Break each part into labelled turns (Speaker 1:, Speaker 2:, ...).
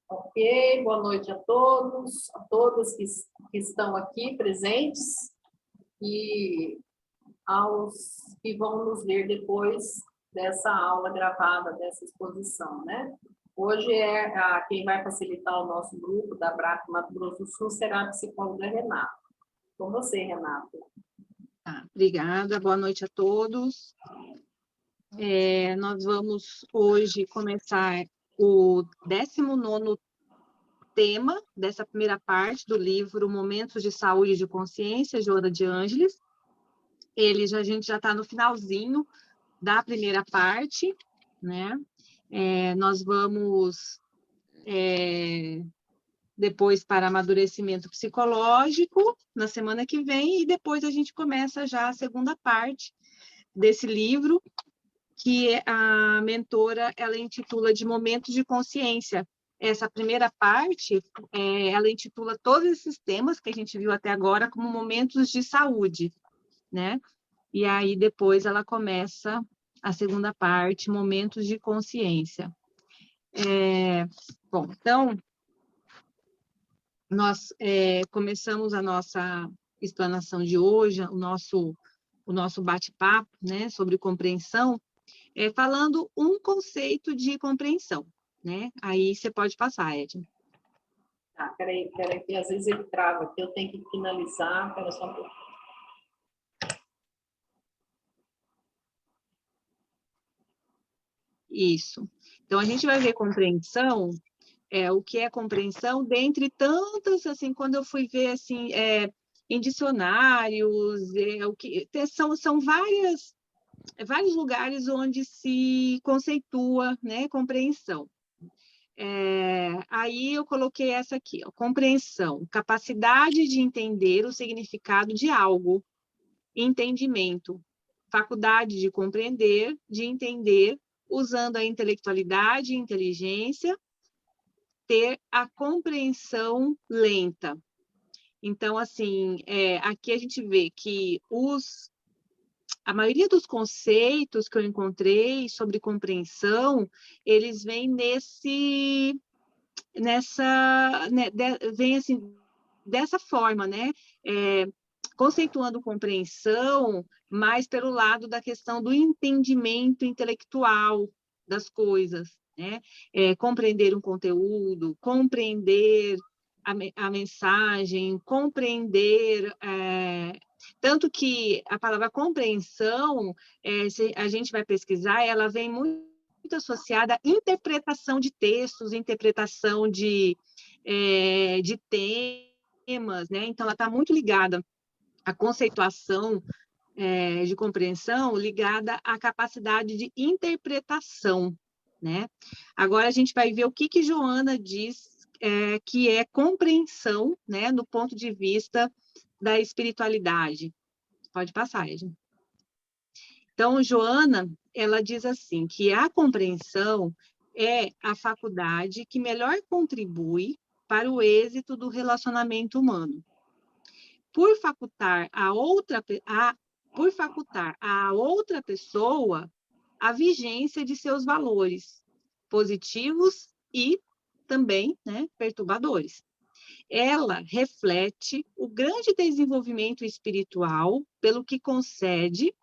Speaker 1: Ok, boa noite a todas que estão aqui presentes e aos que vão nos ver depois dessa aula gravada, dessa exposição, né? Hoje quem vai facilitar o nosso grupo da BRAC Mato Grosso do Sul será a psicóloga Renata. Com você, Renata.
Speaker 2: Obrigada, boa noite a todos. Nós vamos hoje começar o 19º tema dessa primeira parte do livro Momentos de Saúde e de Consciência, Joana de Ângeles. A gente já está no finalzinho da primeira parte, né? Nós vamos depois para amadurecimento psicológico na semana que vem, e depois a gente começa já a segunda parte desse livro, que a mentora ela intitula de Momentos de Consciência. Essa primeira parte, ela intitula todos esses temas que a gente viu até agora como momentos de saúde, né? E aí depois ela começa a segunda parte, Momentos de Consciência. Bom, então, nós começamos a nossa explanação de hoje, o nosso bate-papo, né, sobre compreensão, falando um conceito de compreensão, né? Aí você pode passar, Edna.
Speaker 1: Tá, peraí, que às vezes ele trava aqui, eu tenho que finalizar, pera só um pouco.
Speaker 2: Isso. Então, a gente vai ver compreensão, o que é compreensão, dentre tantas, assim, quando eu fui ver, assim, em dicionários, são vários lugares onde se conceitua, né, compreensão. Aí eu coloquei essa aqui, ó, compreensão, capacidade de entender o significado de algo, entendimento, faculdade de compreender, de entender, usando a intelectualidade e inteligência, ter a compreensão lenta. Então, assim, aqui a gente vê que a maioria dos conceitos que eu encontrei sobre compreensão, eles vêm vem assim, dessa forma, né? Conceituando compreensão, mais pelo lado da questão do entendimento intelectual das coisas, né? Compreender um conteúdo, compreender a mensagem, compreender... tanto que a palavra compreensão, se a gente vai pesquisar, ela vem muito associada à interpretação de textos, interpretação de temas, né? Então, ela está muito ligada à conceituação de compreensão, ligada à capacidade de interpretação, né? Agora, a gente vai ver o que Joana diz que é compreensão, né, do ponto de vista da espiritualidade. Pode passar, Edna. Então, Joana, ela diz assim, que a compreensão é a faculdade que melhor contribui para o êxito do relacionamento humano. Por facultar a outra pessoa a vigência de seus valores positivos e também, né, perturbadores. Ela reflete o grande desenvolvimento espiritual pelo que concede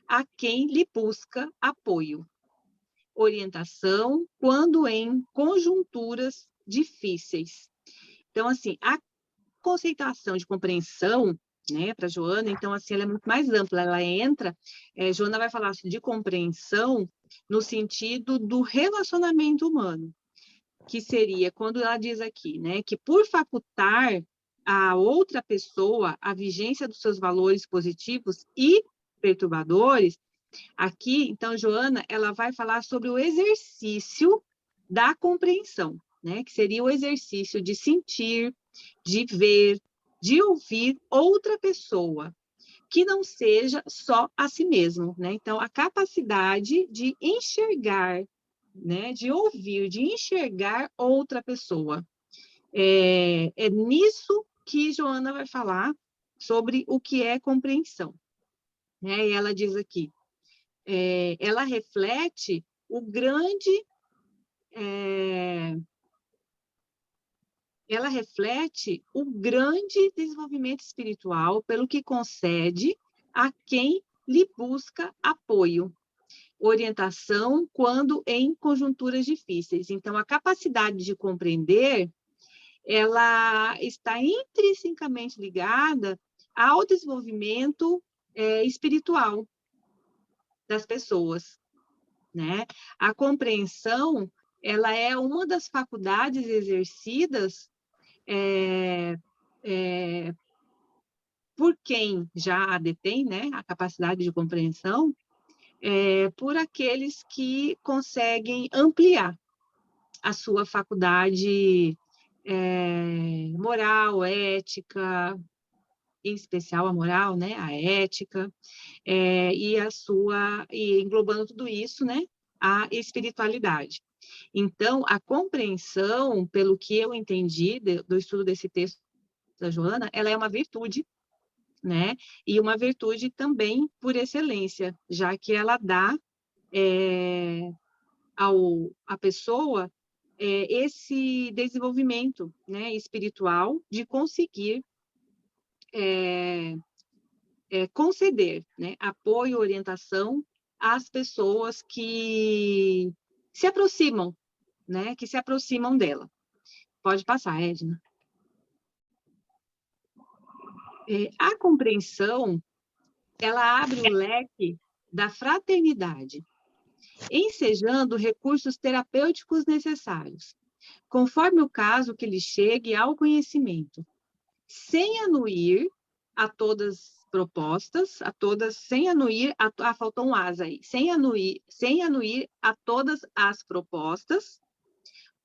Speaker 2: a quem lhe busca apoio, orientação, quando em conjunturas difíceis. Então, assim, a conceituação de compreensão, né, para Joana, então, assim, ela é muito mais ampla, ela entra, Joana vai falar de compreensão no sentido do relacionamento humano, que seria, quando ela diz aqui, né, que por facultar a outra pessoa a vigência dos seus valores positivos e perturbadores, aqui, então, Joana, ela vai falar sobre o exercício da compreensão, né, que seria o exercício de sentir, de ver, de ouvir outra pessoa, que não seja só a si mesmo, né? Então, a capacidade de enxergar, né, de ouvir, de enxergar outra pessoa. É nisso que Joana vai falar sobre o que é compreensão. Né? E ela diz aqui, ela reflete o grande ela reflete o grande desenvolvimento espiritual pelo que concede a quem lhe busca apoio, orientação quando em conjunturas difíceis. Então, a capacidade de compreender, ela está intrinsecamente ligada ao desenvolvimento espiritual das pessoas, né? A compreensão, ela é uma das faculdades exercidas por quem já a detém, né, a capacidade de compreensão, por aqueles que conseguem ampliar a sua faculdade moral, ética, em especial a moral, né, a ética, e englobando tudo isso, né, a espiritualidade. Então, a compreensão, pelo que eu entendi do estudo desse texto da Joana, ela é uma virtude, né, e uma virtude também por excelência, já que ela dá à pessoa esse desenvolvimento, né, espiritual de conseguir conceder, né, apoio, orientação às pessoas que se aproximam, né, que se aproximam dela. Pode passar, Edna. A compreensão, ela abre o leque da fraternidade, ensejando recursos terapêuticos necessários, conforme o caso que lhe chegue ao conhecimento, sem anuir a todas propostas, sem anuir, faltou um as aí, sem anuir a todas as propostas,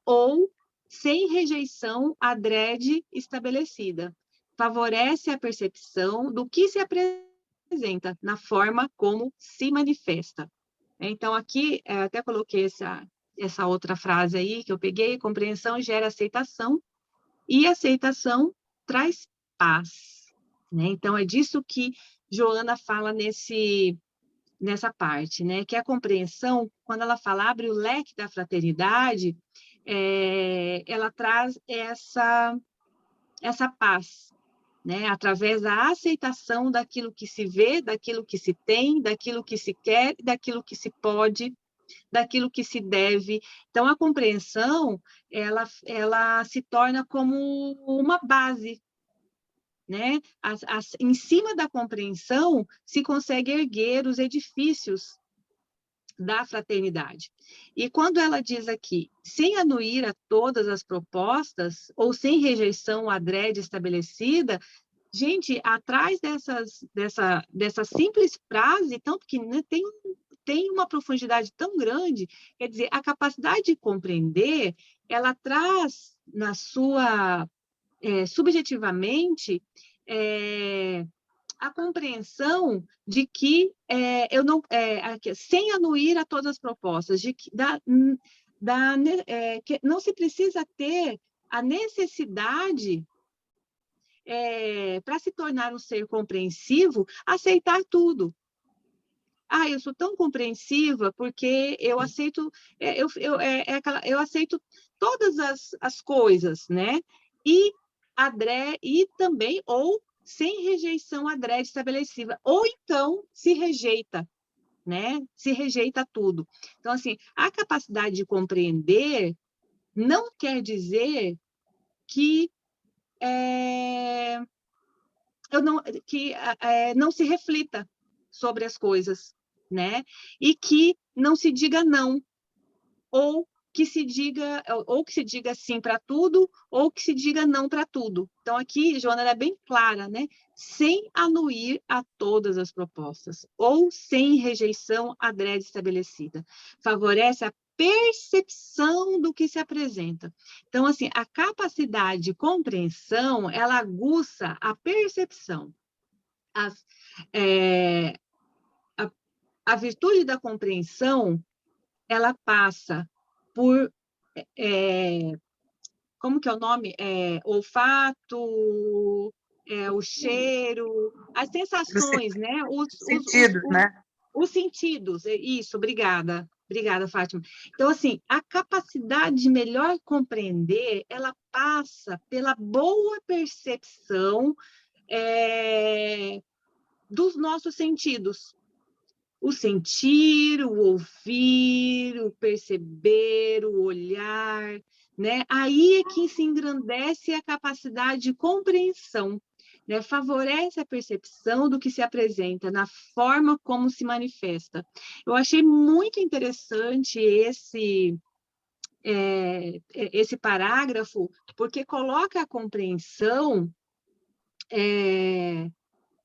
Speaker 2: ou sem rejeição adrede estabelecida. Favorece a percepção do que se apresenta na forma como se manifesta. Então, aqui, até coloquei essa outra frase aí que eu peguei: compreensão gera aceitação, e aceitação traz paz, né? Então, é disso que Joana fala nessa parte, né? Que a compreensão, quando ela fala abre o leque da fraternidade, ela traz essa paz, né? Através da aceitação daquilo que se vê, daquilo que se tem, daquilo que se quer, daquilo que se pode, daquilo que se deve. Então, a compreensão, ela se torna como uma base, né? Em cima da compreensão, se consegue erguer os edifícios da fraternidade. E quando ela diz aqui, sem anuir a todas as propostas, ou sem rejeição adrede estabelecida, gente, atrás dessa simples frase tão pequena, tem uma profundidade tão grande. Quer dizer, a capacidade de compreender, ela traz na sua, subjetivamente, a compreensão de que sem anuir a todas as propostas, que não se precisa ter a necessidade, para se tornar um ser compreensivo, aceitar tudo. Eu sou tão compreensiva porque eu aceito, eu aceito todas as coisas, né? E também, ou sem rejeição adrede estabelecida, ou então se rejeita, né? Se rejeita tudo. Então, assim, a capacidade de compreender não quer dizer que não se reflita sobre as coisas, né? E que não se diga não, ou que se diga sim para tudo, ou que se diga não para tudo. Então, aqui, Joana, ela é bem clara, né? Sem anuir a todas as propostas, ou sem rejeição adrede estabelecida. Favorece a percepção do que se apresenta. Então, assim, a capacidade de compreensão, ela aguça a percepção. A virtude da compreensão, ela passa por, como que é o nome? Olfato, o cheiro, as sensações, né?
Speaker 3: Sentidos, né?
Speaker 2: Os sentidos, isso, obrigada. Obrigada, Fátima. Então, assim, a capacidade de melhor compreender, ela passa pela boa percepção dos nossos sentidos. O sentir, o ouvir, o perceber, o olhar, né? Aí é que se engrandece a capacidade de compreensão, né? Favorece a percepção do que se apresenta na forma como se manifesta. Eu achei muito interessante esse parágrafo, porque coloca a compreensão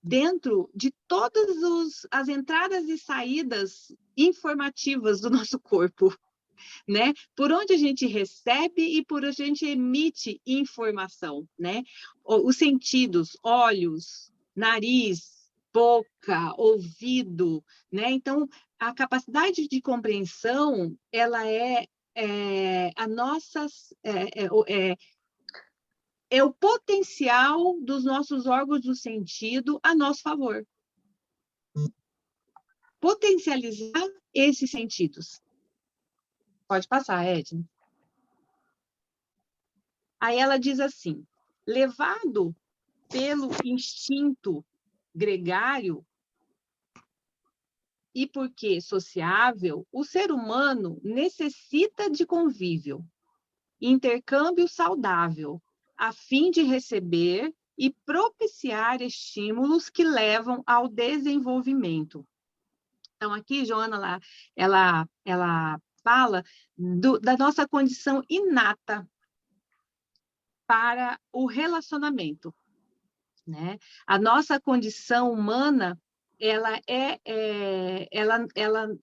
Speaker 2: dentro de todas as entradas e saídas informativas do nosso corpo, né? Por onde a gente recebe e por onde a gente emite informação, né? Os sentidos, olhos, nariz, boca, ouvido, né? Então, a capacidade de compreensão, ela a nossa é o potencial dos nossos órgãos do sentido a nosso favor. Potencializar esses sentidos. Pode passar, Edna. Aí ela diz assim, levado pelo instinto gregário e porque sociável, o ser humano necessita de convívio, intercâmbio saudável, a fim de receber e propiciar estímulos que levam ao desenvolvimento. Então, aqui, Joana, ela fala da nossa condição inata para o relacionamento, né? A nossa condição humana, ela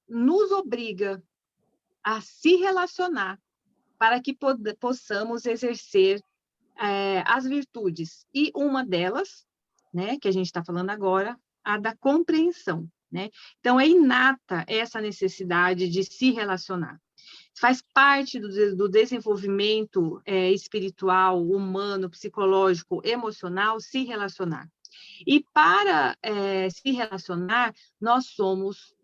Speaker 2: nos obriga a se relacionar para que possamos exercer as virtudes. E uma delas, né, que a gente está falando agora, a da compreensão, né? Então, é inata essa necessidade de se relacionar. Faz parte do desenvolvimento espiritual, humano, psicológico, emocional, se relacionar. E para se relacionar, nós somos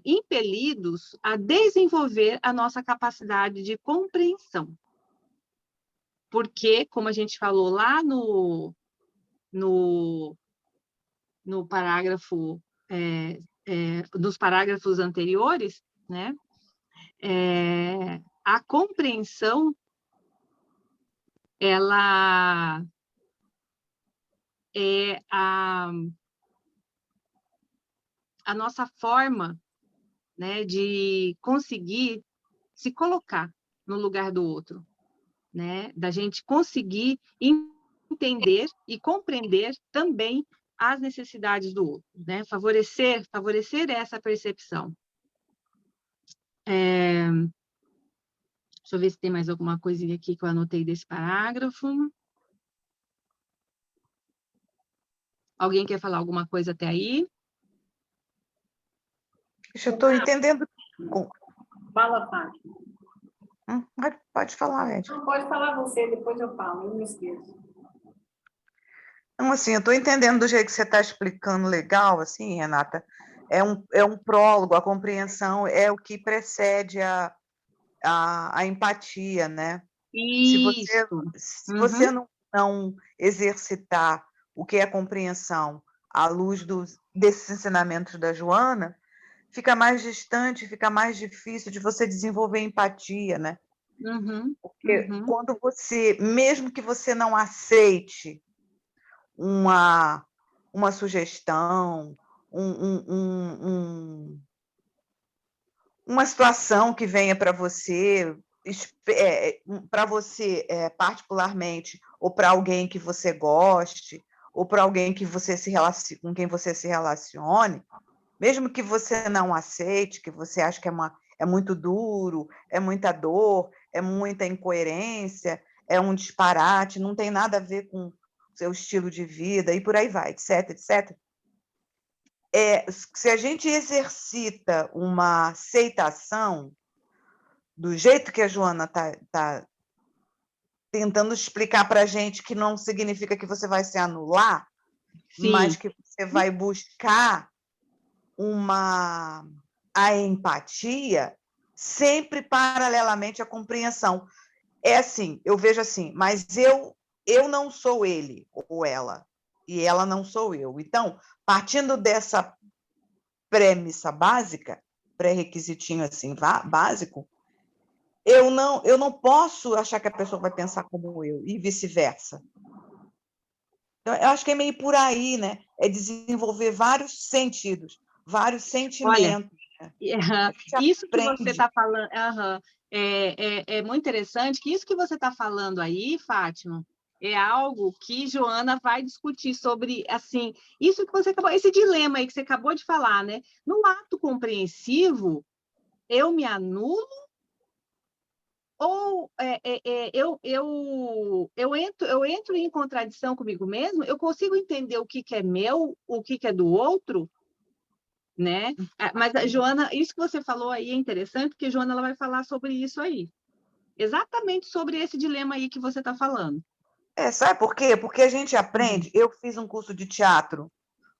Speaker 2: impelidos a desenvolver a nossa capacidade de compreensão. Porque, como a gente falou lá no parágrafo, nos parágrafos anteriores, né? A compreensão, ela é a nossa forma, né, de conseguir se colocar no lugar do outro, né? Da gente conseguir entender e compreender também as necessidades do outro, né? Favorecer essa percepção. Deixa eu ver se tem mais alguma coisinha aqui que eu anotei desse parágrafo. Alguém quer falar alguma coisa até aí?
Speaker 3: Eu estou entendendo.
Speaker 1: Fala, Fátima.
Speaker 3: Pode falar, Ed.
Speaker 1: Não, pode falar você, depois eu falo, eu não esqueço.
Speaker 3: Não, assim, eu estou entendendo do jeito que você está explicando legal, assim, Renata. É um prólogo, a compreensão é o que precede a empatia, né?
Speaker 2: Isso.
Speaker 3: Se você não exercitar o que é compreensão à luz desses ensinamentos da Joana, fica mais distante, fica mais difícil de você desenvolver empatia, né? Porque quando você, mesmo que você não aceite uma sugestão, uma situação que venha para você particularmente, ou para alguém que você goste, ou para alguém que com quem você se relacione, mesmo que você não aceite, que você ache que é muito duro, é muita dor, é muita incoerência, é um disparate, não tem nada a ver com o seu estilo de vida, e por aí vai, etc, etc. Se a gente exercita uma aceitação, do jeito que a Joana está tentando explicar para a gente, que não significa que você vai se anular, Sim. mas que você vai buscar uma a empatia sempre paralelamente à compreensão. É assim, eu vejo assim, mas eu não sou ele ou ela, e ela não sou eu. Então, partindo dessa premissa básica, pré-requisitinho assim, básico, eu não posso achar que a pessoa vai pensar como eu, e vice-versa. Então, eu acho que é meio por aí, né? É desenvolver vários sentidos, vários
Speaker 2: Olha,
Speaker 3: sentimentos.
Speaker 2: isso que você
Speaker 3: Aprende.
Speaker 2: está falando, é muito interessante, que isso que você está falando aí, Fátima, é algo que Joana vai discutir sobre, assim, isso que você acabou, esse dilema aí que você acabou de falar, né? No ato compreensivo, eu me anulo ou eu entro em contradição comigo mesmo? Eu consigo entender o que é meu, o que é do outro? Né? Mas a Joana, isso que você falou aí é interessante, porque a Joana ela vai falar sobre isso aí. Exatamente sobre esse dilema aí que você está falando.
Speaker 3: Sabe por quê? Porque a gente aprende. Eu fiz um curso de teatro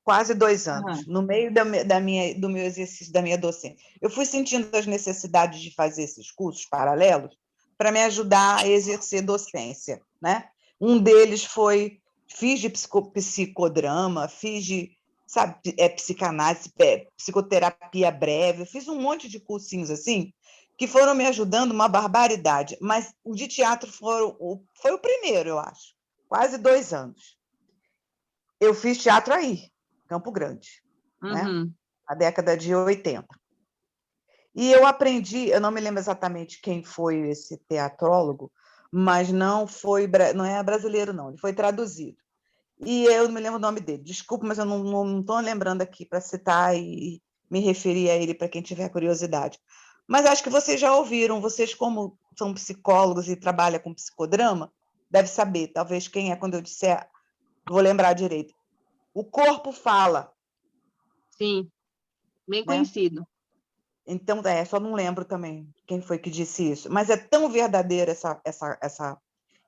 Speaker 3: quase 2 anos, no meio do meu exercício, da minha docência. Eu fui sentindo as necessidades de fazer esses cursos paralelos para me ajudar a exercer docência, né? Um deles foi, fiz de psicodrama, fiz de, sabe, psicanálise, psicoterapia breve, fiz um monte de cursinhos assim, que foram me ajudando uma barbaridade, mas o de teatro foi o primeiro, eu acho, quase 2 anos. Eu fiz teatro aí, Campo Grande, né? Na década de 80. E eu aprendi, eu não me lembro exatamente quem foi esse teatrólogo, mas não é brasileiro, não, ele foi traduzido. E eu não me lembro o nome dele, desculpa, mas eu não estou lembrando aqui para citar e me referir a ele para quem tiver curiosidade. Mas acho que vocês já ouviram, vocês como são psicólogos e trabalham com psicodrama, devem saber, talvez quem é, quando eu disser, vou lembrar direito. O corpo fala.
Speaker 2: Sim, bem
Speaker 3: né?
Speaker 2: Conhecido.
Speaker 3: Então, só não lembro também quem foi que disse isso, mas é tão verdadeira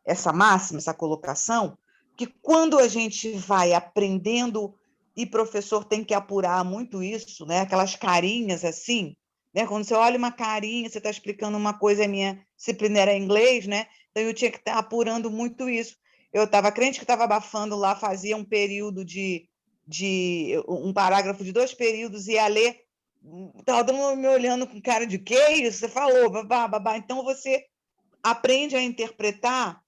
Speaker 3: essa máxima, essa colocação, que quando a gente vai aprendendo, e professor tem que apurar muito isso, né? Aquelas carinhas assim, né? Quando você olha uma carinha, você está explicando uma coisa, a minha disciplina era inglês, né? Então eu tinha que estar apurando muito isso. Eu estava crente que estava abafando lá, fazia um período de um parágrafo de 2 períodos, ia ler, estava todo mundo me olhando com cara de que isso? Você falou, babá, babá. Então você aprende a interpretar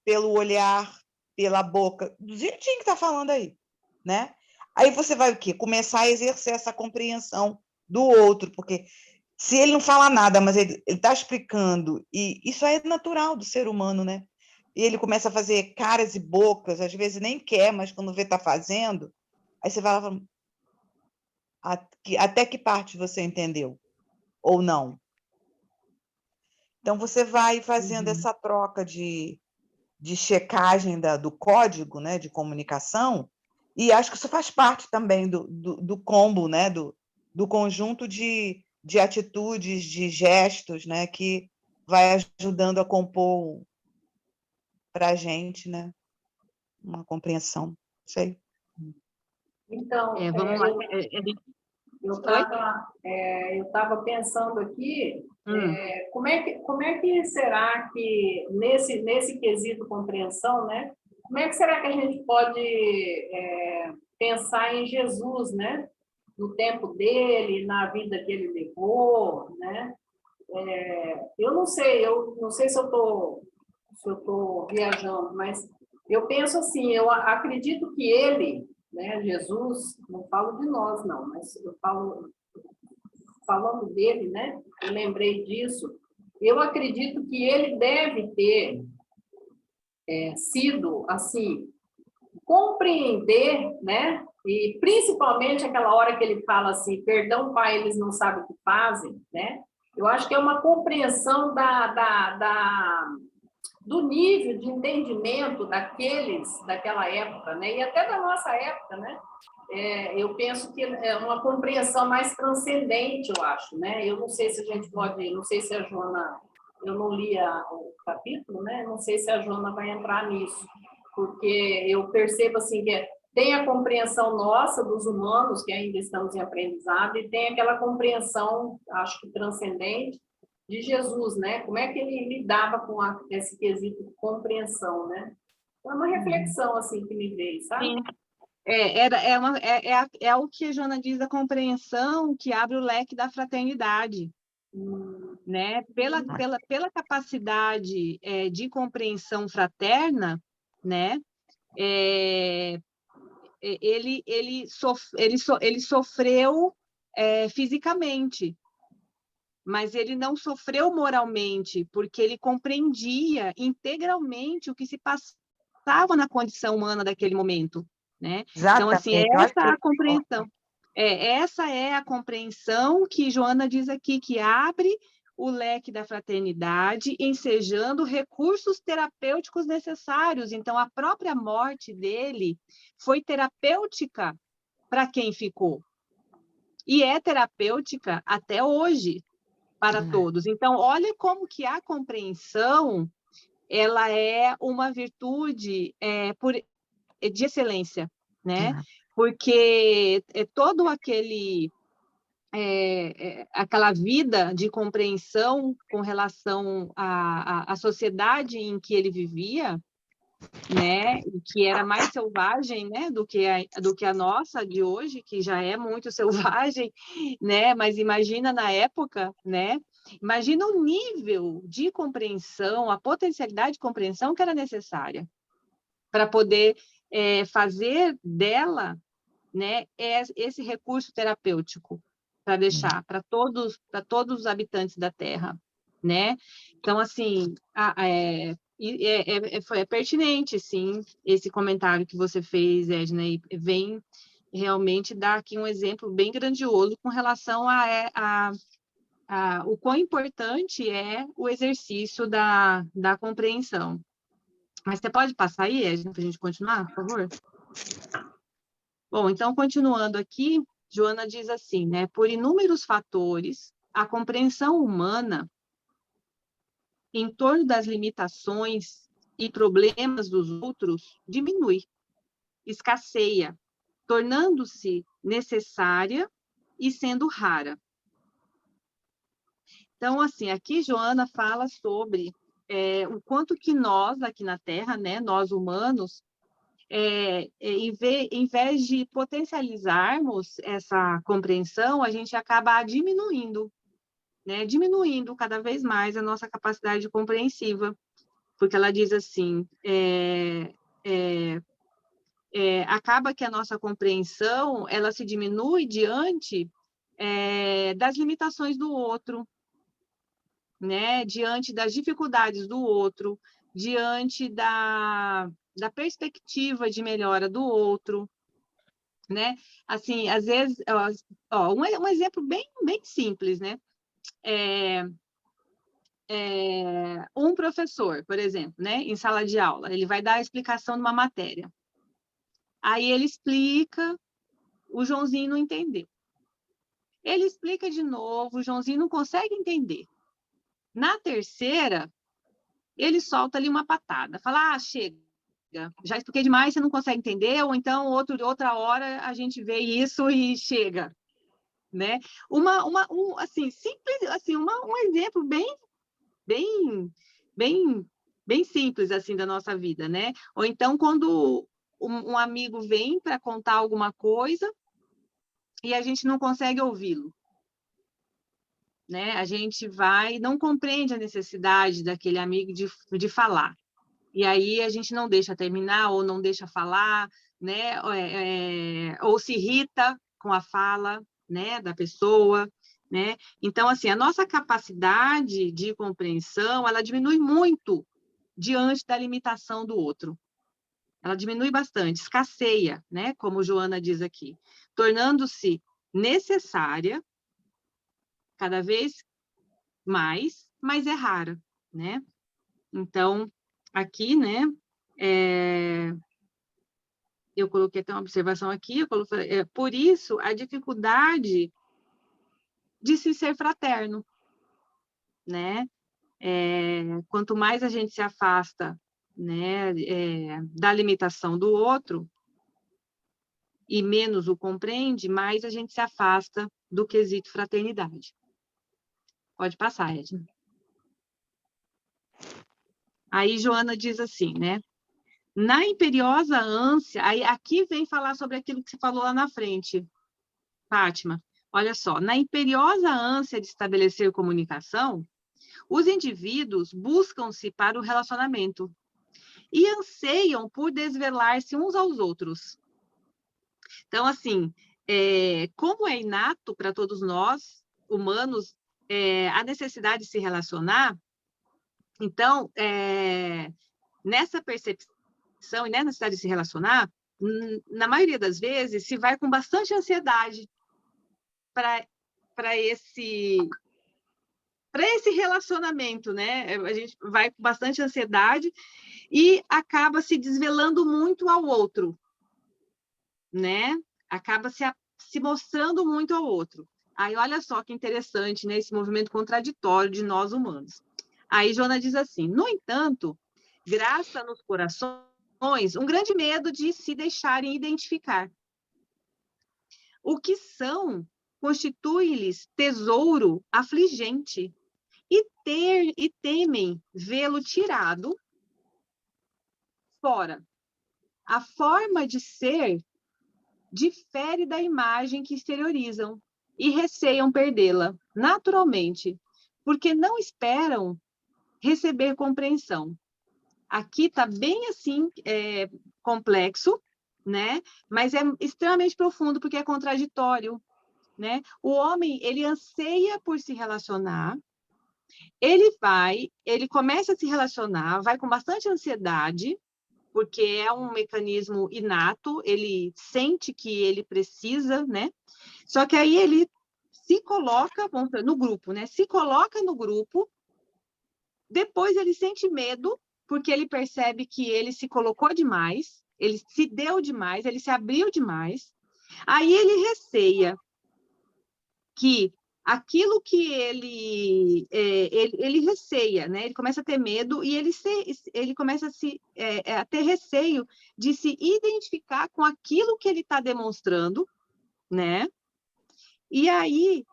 Speaker 3: pelo olhar, pela boca, do jeitinho que está falando aí, né? Aí você vai o quê? Começar a exercer essa compreensão do outro, porque se ele não fala nada, mas ele está explicando, e isso é natural do ser humano, né? E ele começa a fazer caras e bocas, às vezes nem quer, mas quando vê está fazendo, aí você vai lá, até que parte você entendeu? Ou não? Então, você vai fazendo essa troca de checagem do código, né, de comunicação, e acho que isso faz parte também do combo, né, do conjunto de atitudes, de gestos, né, que vai ajudando a compor para a gente, né, uma compreensão. Sei.
Speaker 1: Então,
Speaker 2: Vamos lá.
Speaker 1: eu estava pensando aqui, como é que será que, nesse quesito compreensão, né? Como é que será que a gente pode pensar em Jesus, né? No tempo dele, na vida que ele levou, né? Eu não sei se eu estou viajando, mas eu penso assim, eu acredito que ele, né, Jesus, não falo de nós não, mas eu falando dele, né, eu lembrei disso, eu acredito que ele deve ter sido, assim, compreender, né, e principalmente aquela hora que ele fala assim, perdão, Pai, eles não sabem o que fazem, né, eu acho que é uma compreensão do nível de entendimento daquela época, né? E até da nossa época, né? Eu penso que é uma compreensão mais transcendente, eu acho, né? Eu não sei se a gente pode, não sei se a Joana, eu não li o capítulo, né? Não sei se a Joana vai entrar nisso, porque eu percebo assim que tem a compreensão nossa dos humanos, que ainda estamos em aprendizado, e tem aquela compreensão, acho que transcendente, de Jesus, né? Como é que ele lidava com esse quesito de compreensão, né? Foi uma reflexão, assim, que me veio, sabe?
Speaker 2: Sim. É o que a Joana diz da compreensão que abre o leque da fraternidade, né? Pela capacidade de compreensão fraterna, né? Ele sofreu fisicamente, mas ele não sofreu moralmente, porque ele compreendia integralmente o que se passava na condição humana daquele momento, né? Então, assim,
Speaker 3: Exatamente. Olha
Speaker 2: essa é
Speaker 3: que
Speaker 2: a compreensão. Essa é a compreensão que Joana diz aqui, que abre o leque da fraternidade, ensejando recursos terapêuticos necessários. Então, a própria morte dele foi terapêutica para quem ficou. E é terapêutica até hoje para todos. Então, olha como que a compreensão ela é uma virtude de excelência, né? Porque todo aquela vida de compreensão com relação à sociedade em que ele vivia, né, que era mais selvagem, né, do que a nossa de hoje, que já é muito selvagem, né, mas imagina na época, né, imagina o nível de compreensão, a potencialidade de compreensão que era necessária para poder fazer dela, né, esse recurso terapêutico para deixar para todos os habitantes da Terra, né? Então, assim, é pertinente, sim, esse comentário que você fez, Edna, e vem realmente dar aqui um exemplo bem grandioso com relação o quão importante é o exercício da compreensão. Mas você pode passar aí, Edna, para a gente continuar, por favor? Bom, então, continuando aqui, Joana diz assim, né? Por inúmeros fatores, a compreensão humana em torno das limitações e problemas dos outros diminui, escasseia, tornando-se necessária e sendo rara. Então, assim, aqui Joana fala sobre o quanto que nós, aqui na Terra, né, nós humanos, em vez de potencializarmos essa compreensão, a gente acaba diminuindo, né? Diminuindo cada vez mais a nossa capacidade compreensiva, porque ela diz assim, acaba que a nossa compreensão, ela se diminui diante das limitações do outro, né? Diante das dificuldades do outro, diante da perspectiva de melhora do outro, né? Assim, às vezes, um exemplo bem simples, né? Um professor, por exemplo, né, em sala de aula, ele vai dar a explicação de uma matéria. Aí ele explica, o Joãozinho não entendeu. Ele explica de novo, o Joãozinho não consegue entender. Na terceira, ele solta ali uma patada, fala, chega, já expliquei demais, você não consegue entender, ou então outra hora a gente vê isso e chega, né? Assim, simples, assim, um exemplo bem simples assim da nossa vida, né? Ou então quando um amigo vem para contar alguma coisa e a gente não consegue ouvi-lo, né? A gente não compreende a necessidade daquele amigo de falar. E aí a gente não deixa terminar ou não deixa falar, né? Ou se irrita com a fala, né, da pessoa, né? Então, assim, a nossa capacidade de compreensão, ela diminui muito diante da limitação do outro. Ela diminui bastante, escasseia, né, como Joana diz aqui, tornando-se necessária cada vez mais, mas é rara, né? Então, aqui, né, eu coloquei até uma observação aqui, por isso a dificuldade de se ser fraterno, né? Quanto mais a gente se afasta, né, da limitação do outro, e menos o compreende, mais a gente se afasta do quesito fraternidade. Pode passar, Edna. Aí Joana diz assim, né? Na imperiosa ânsia, aí aqui vem falar sobre aquilo que você falou lá na frente, Fátima. Olha só, na imperiosa ânsia de estabelecer comunicação, os indivíduos buscam-se para o relacionamento e anseiam por desvelar-se uns aos outros. Então, assim, como é inato para todos nós, humanos, a necessidade de se relacionar, então, nessa percepção e nessa necessidade de se relacionar, na maioria das vezes, se vai com bastante ansiedade para esse relacionamento, né? A gente vai com bastante ansiedade e acaba se desvelando muito ao outro, né? Acaba se mostrando muito ao outro. Aí, olha só que interessante, né? Esse movimento contraditório de nós humanos. Aí, Joana diz assim, no entanto, graça nos corações um grande medo de se deixarem identificar. O que são constitui-lhes tesouro afligente e temem vê-lo tirado fora. A forma de ser difere da imagem que exteriorizam e receiam perdê-la, naturalmente, porque não esperam receber compreensão. Aqui está bem assim, complexo, né? Mas é extremamente profundo, porque é contraditório, né? O homem, ele anseia por se relacionar, ele começa a se relacionar, vai com bastante ansiedade, porque é um mecanismo inato, ele sente que ele precisa, né? Só que aí ele se coloca no grupo, né? Se coloca no grupo, depois ele sente medo, porque ele percebe que ele se colocou demais, ele se deu demais, ele se abriu demais. Aí ele receia que aquilo que ele receia, né? Ele começa a ter medo e ele começa a ter receio de se identificar com aquilo que ele está demonstrando, né? E aí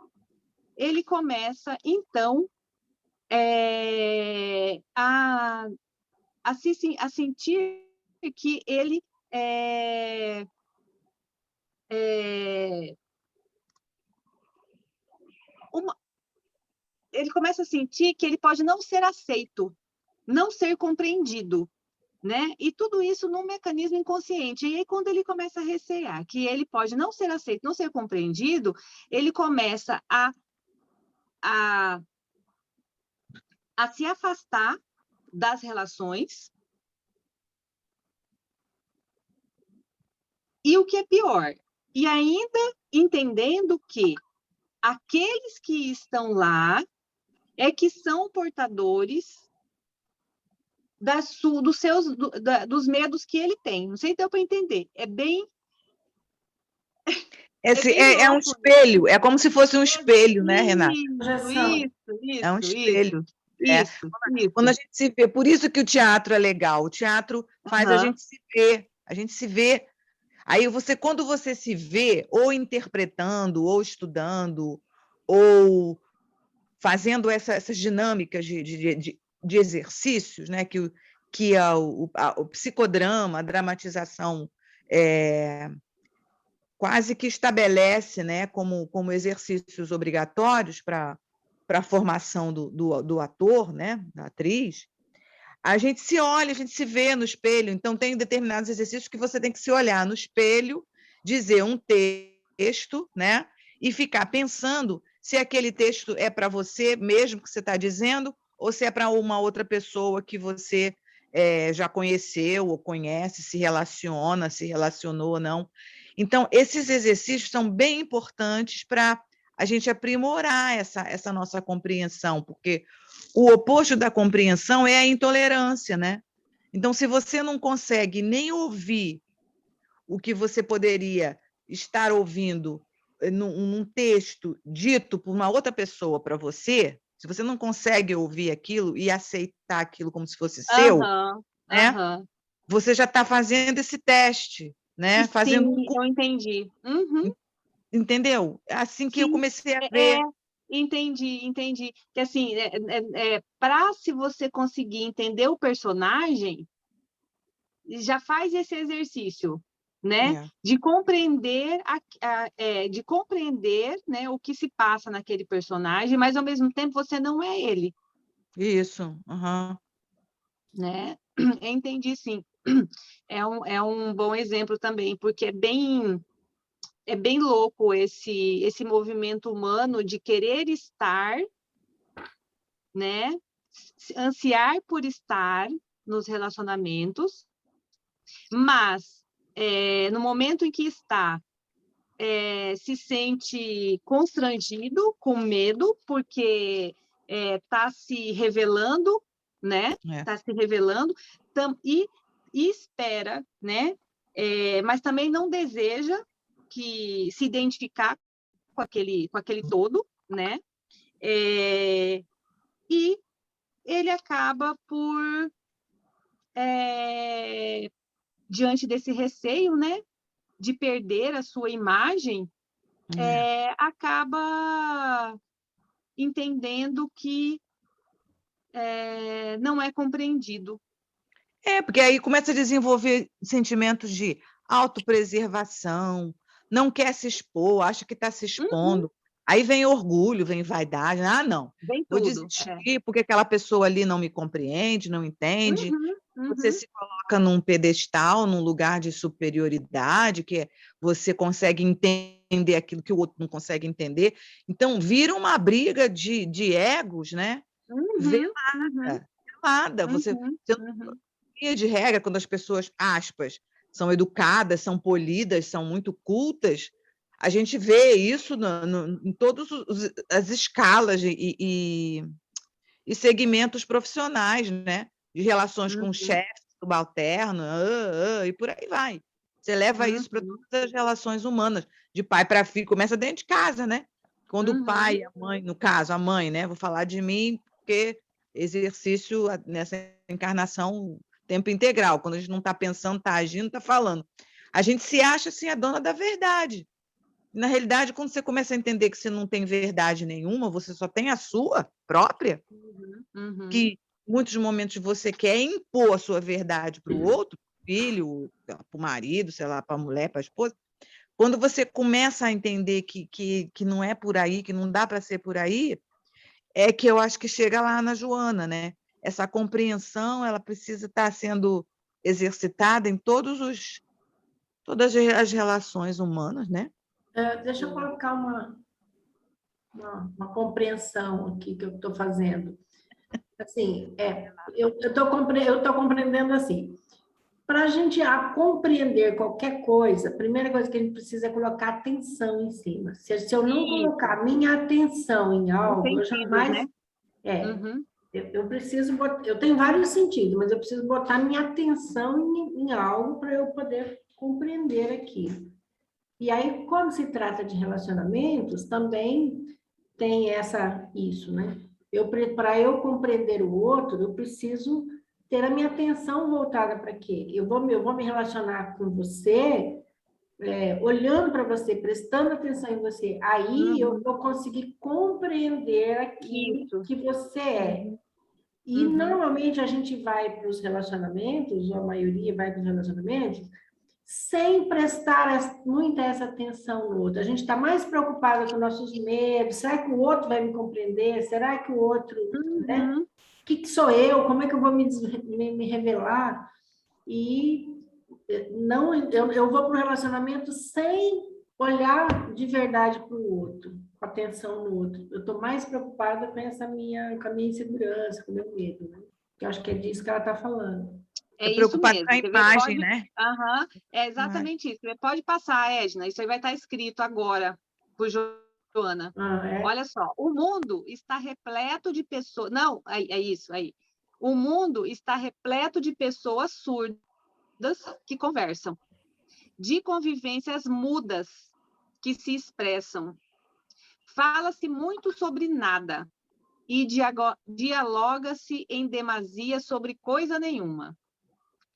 Speaker 2: ele começa, então, a sentir que ele ele começa a sentir que ele pode não ser aceito, não ser compreendido, né? E tudo isso num mecanismo inconsciente. E aí, quando ele começa a recear que ele pode não ser aceito, não ser compreendido, ele começa a se afastar das relações. E o que é pior, e ainda entendendo que aqueles que estão lá que são portadores dos medos que ele tem. Não sei se deu para entender. É bem
Speaker 3: É um espelho, é como se fosse um espelho, né, Renata?
Speaker 2: Isso.
Speaker 3: É um espelho.
Speaker 2: Isso.
Speaker 3: Quando a gente se vê, por isso que o teatro é legal. O teatro faz a gente se ver. Aí quando você se vê, ou interpretando, ou estudando, ou fazendo essas dinâmicas de exercícios, né, que o psicodrama, a dramatização quase que estabelece, né, como exercícios obrigatórios para a formação do ator, né, da atriz, a gente se olha, a gente se vê no espelho. Então, tem determinados exercícios que você tem que se olhar no espelho, dizer um texto, né, e ficar pensando se aquele texto é para você mesmo que você está dizendo, ou se é para uma outra pessoa que você já conheceu ou conhece, se relacionou ou não. Então, esses exercícios são bem importantes para a gente aprimorar essa nossa compreensão, porque o oposto da compreensão é a intolerância, né? Então, se você não consegue nem ouvir o que você poderia estar ouvindo num texto dito por uma outra pessoa para você, se você não consegue ouvir aquilo e aceitar aquilo como se fosse seu, né? Você já está fazendo esse teste. né? Fazendo
Speaker 2: Sim, eu entendi. Uhum.
Speaker 3: entendeu? Assim que eu
Speaker 2: Sim,
Speaker 3: comecei a
Speaker 2: é,
Speaker 3: ver.
Speaker 2: entendi. Que assim, para se você conseguir entender o personagem, já faz esse exercício, né?
Speaker 3: É,
Speaker 2: De compreender, de compreender, né, o que se passa naquele personagem, mas ao mesmo tempo você não é ele,
Speaker 3: isso. Aham.
Speaker 2: né? Eu entendi, sim. É um bom exemplo também, porque é bem louco esse movimento humano de querer estar, né? Ansiar por estar nos relacionamentos, mas no momento em que está, se sente constrangido, com medo, porque está se revelando, né?
Speaker 3: É.
Speaker 2: Está se revelando e espera, né? Mas também não deseja que se identificar com aquele todo, né? E ele acaba por, diante desse receio, né, de perder a sua imagem,
Speaker 3: É.
Speaker 2: acaba entendendo que não é compreendido.
Speaker 3: Porque aí começa a desenvolver sentimentos de autopreservação, não quer se expor, acha que está se
Speaker 2: Uhum,
Speaker 3: expondo. Aí vem orgulho, vem vaidade. Ah, não,
Speaker 2: vem
Speaker 3: vou
Speaker 2: tudo.
Speaker 3: desistir porque aquela pessoa ali não me compreende, não entende.
Speaker 2: Uhum,
Speaker 3: Você
Speaker 2: uhum,
Speaker 3: se coloca num pedestal, num lugar de superioridade, que você consegue entender aquilo que o outro não consegue entender. Então, vira uma briga de egos, né?
Speaker 2: uhum, uhum,
Speaker 3: Velada. Você
Speaker 2: uhum,
Speaker 3: não,
Speaker 2: uhum,
Speaker 3: via de regra, quando as pessoas, aspas, são educadas, são polidas, são muito cultas, a gente vê isso em todas as escalas e segmentos profissionais, né? De relações com
Speaker 2: uhum,
Speaker 3: chefe, subalterno, e por aí vai. Você leva isso para
Speaker 2: uhum,
Speaker 3: todas as relações humanas, de pai para filho, começa dentro de casa, né? Quando o
Speaker 2: uhum,
Speaker 3: pai, a mãe, no caso, a mãe, né? Vou falar de mim, porque exercício nessa encarnação tempo integral, quando a gente não está pensando, está agindo, está falando. A gente se acha assim a dona da verdade. Na realidade, quando você começa a entender que você não tem verdade nenhuma, você só tem a sua própria,
Speaker 2: uhum, uhum,
Speaker 3: que em muitos momentos você quer impor a sua verdade para o outro, filho, para o marido, sei lá, para a mulher, para a esposa. Quando você começa a entender que não é por aí, que não dá para ser por aí, é que eu acho que chega lá na Joana, né? Essa compreensão, ela precisa estar sendo exercitada em todas as relações humanas, né?
Speaker 1: Deixa eu
Speaker 2: sim.
Speaker 1: colocar uma compreensão aqui que eu estou fazendo. Assim, eu estou compreendendo assim. Para a gente compreender qualquer coisa, a primeira coisa que a gente precisa é colocar atenção em cima. Se eu não
Speaker 2: Isso,
Speaker 1: colocar minha atenção em
Speaker 2: os
Speaker 1: algo, eu
Speaker 2: sentidos,
Speaker 1: jamais.
Speaker 2: né?
Speaker 1: É,
Speaker 2: Uhum,
Speaker 1: eu preciso botar, eu tenho vários sentidos, mas eu preciso botar minha atenção em algo para eu poder compreender aquilo. E aí, quando se trata de relacionamentos, também tem isso, né? Para eu compreender o outro, eu preciso ter a minha atenção voltada para quê? Eu vou me relacionar com você, olhando para você, prestando atenção em você. Aí eu
Speaker 2: uhum,
Speaker 1: vou conseguir compreender aquilo
Speaker 2: isso.
Speaker 1: que você é.
Speaker 2: Uhum,
Speaker 1: E
Speaker 2: uhum,
Speaker 1: normalmente a gente vai para os relacionamentos, ou a maioria vai para os relacionamentos, sem prestar muita essa atenção no outro. A gente está mais preocupado com nossos medos. Será que o outro vai me compreender? Será que o outro, né?
Speaker 2: uhum.
Speaker 1: O que sou eu? Como é que eu vou me revelar? E não, eu vou para o relacionamento sem olhar de verdade para o outro, com atenção no outro. Eu estou mais preocupada com com a minha insegurança, com o meu medo, né? Que eu acho que é disso que ela está falando.
Speaker 2: É
Speaker 3: É
Speaker 2: isso
Speaker 3: preocupado com
Speaker 2: mesmo.
Speaker 3: a
Speaker 2: Você vê,
Speaker 3: imagem,
Speaker 2: pode.
Speaker 3: né?
Speaker 2: Aham, é
Speaker 3: Imagem.
Speaker 2: exatamente isso. Você pode passar, Edna. Isso aí vai estar escrito agora por Joana.
Speaker 1: Ah, é?
Speaker 2: Olha só, o mundo está repleto de pessoas. Não, é isso aí. O mundo está repleto de pessoas surdas que conversam, de convivências mudas que se expressam. Fala-se muito sobre nada e dialoga-se em demasia sobre coisa nenhuma.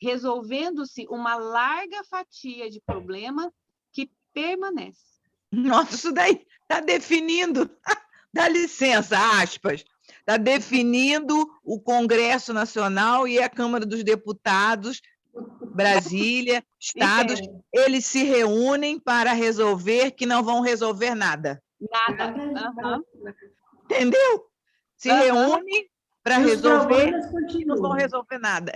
Speaker 2: resolvendo-se uma larga fatia de problema que permanece.
Speaker 3: Nossa, isso daí está definindo, dá licença, aspas, está definindo o Congresso Nacional e a Câmara dos Deputados, Brasília, estados, eles se reúnem para resolver que não vão resolver nada.
Speaker 2: Nada. Uhum.
Speaker 3: Entendeu? Se reúnem para resolver e não vão resolver nada.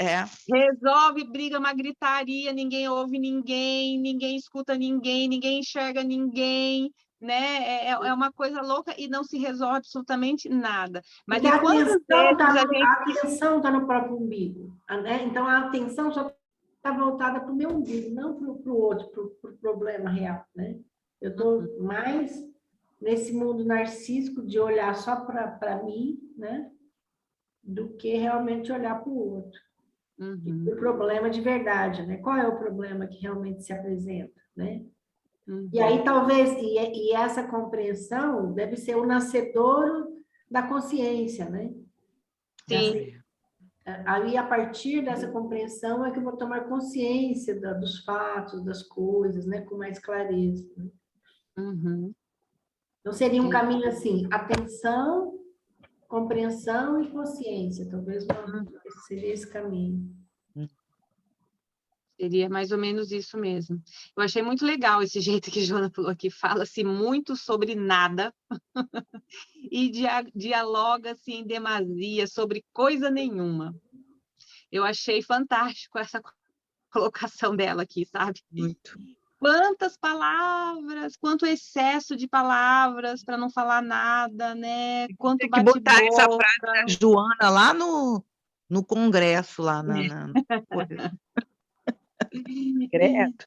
Speaker 2: Resolve, briga, uma gritaria, ninguém ouve ninguém, ninguém escuta ninguém, ninguém enxerga ninguém, né? É uma coisa louca e não se resolve absolutamente nada. Mas
Speaker 4: porque
Speaker 2: a
Speaker 4: atenção está no próprio umbigo, né? Então a atenção só está voltada para o meu umbigo, não para o outro, para o problema real, né? Eu estou mais nesse mundo narcísico de olhar só para mim, né? Do que realmente olhar para o outro. O problema de verdade, né? Qual é o problema que realmente se apresenta, né? E aí talvez, e essa compreensão deve ser o nascedouro da consciência, né?
Speaker 2: Sim.
Speaker 4: Aí, a partir dessa compreensão, é que eu vou tomar consciência dos fatos, das coisas, né? Com mais clareza. Né? Então, seria um caminho assim, atenção, compreensão e consciência. Talvez seria esse caminho.
Speaker 2: Seria mais ou menos isso mesmo. Eu achei muito legal esse jeito que a Joana falou aqui, fala-se muito sobre nada e dialoga-se em demasia sobre coisa nenhuma. Eu achei fantástico essa colocação dela aqui, sabe?
Speaker 3: Muito.
Speaker 2: Quantas palavras, quanto excesso de palavras para não falar nada, né? Quanto
Speaker 3: tem que botar essa
Speaker 2: bate-boca.
Speaker 3: frase da Joana lá no Congresso, lá na Credo.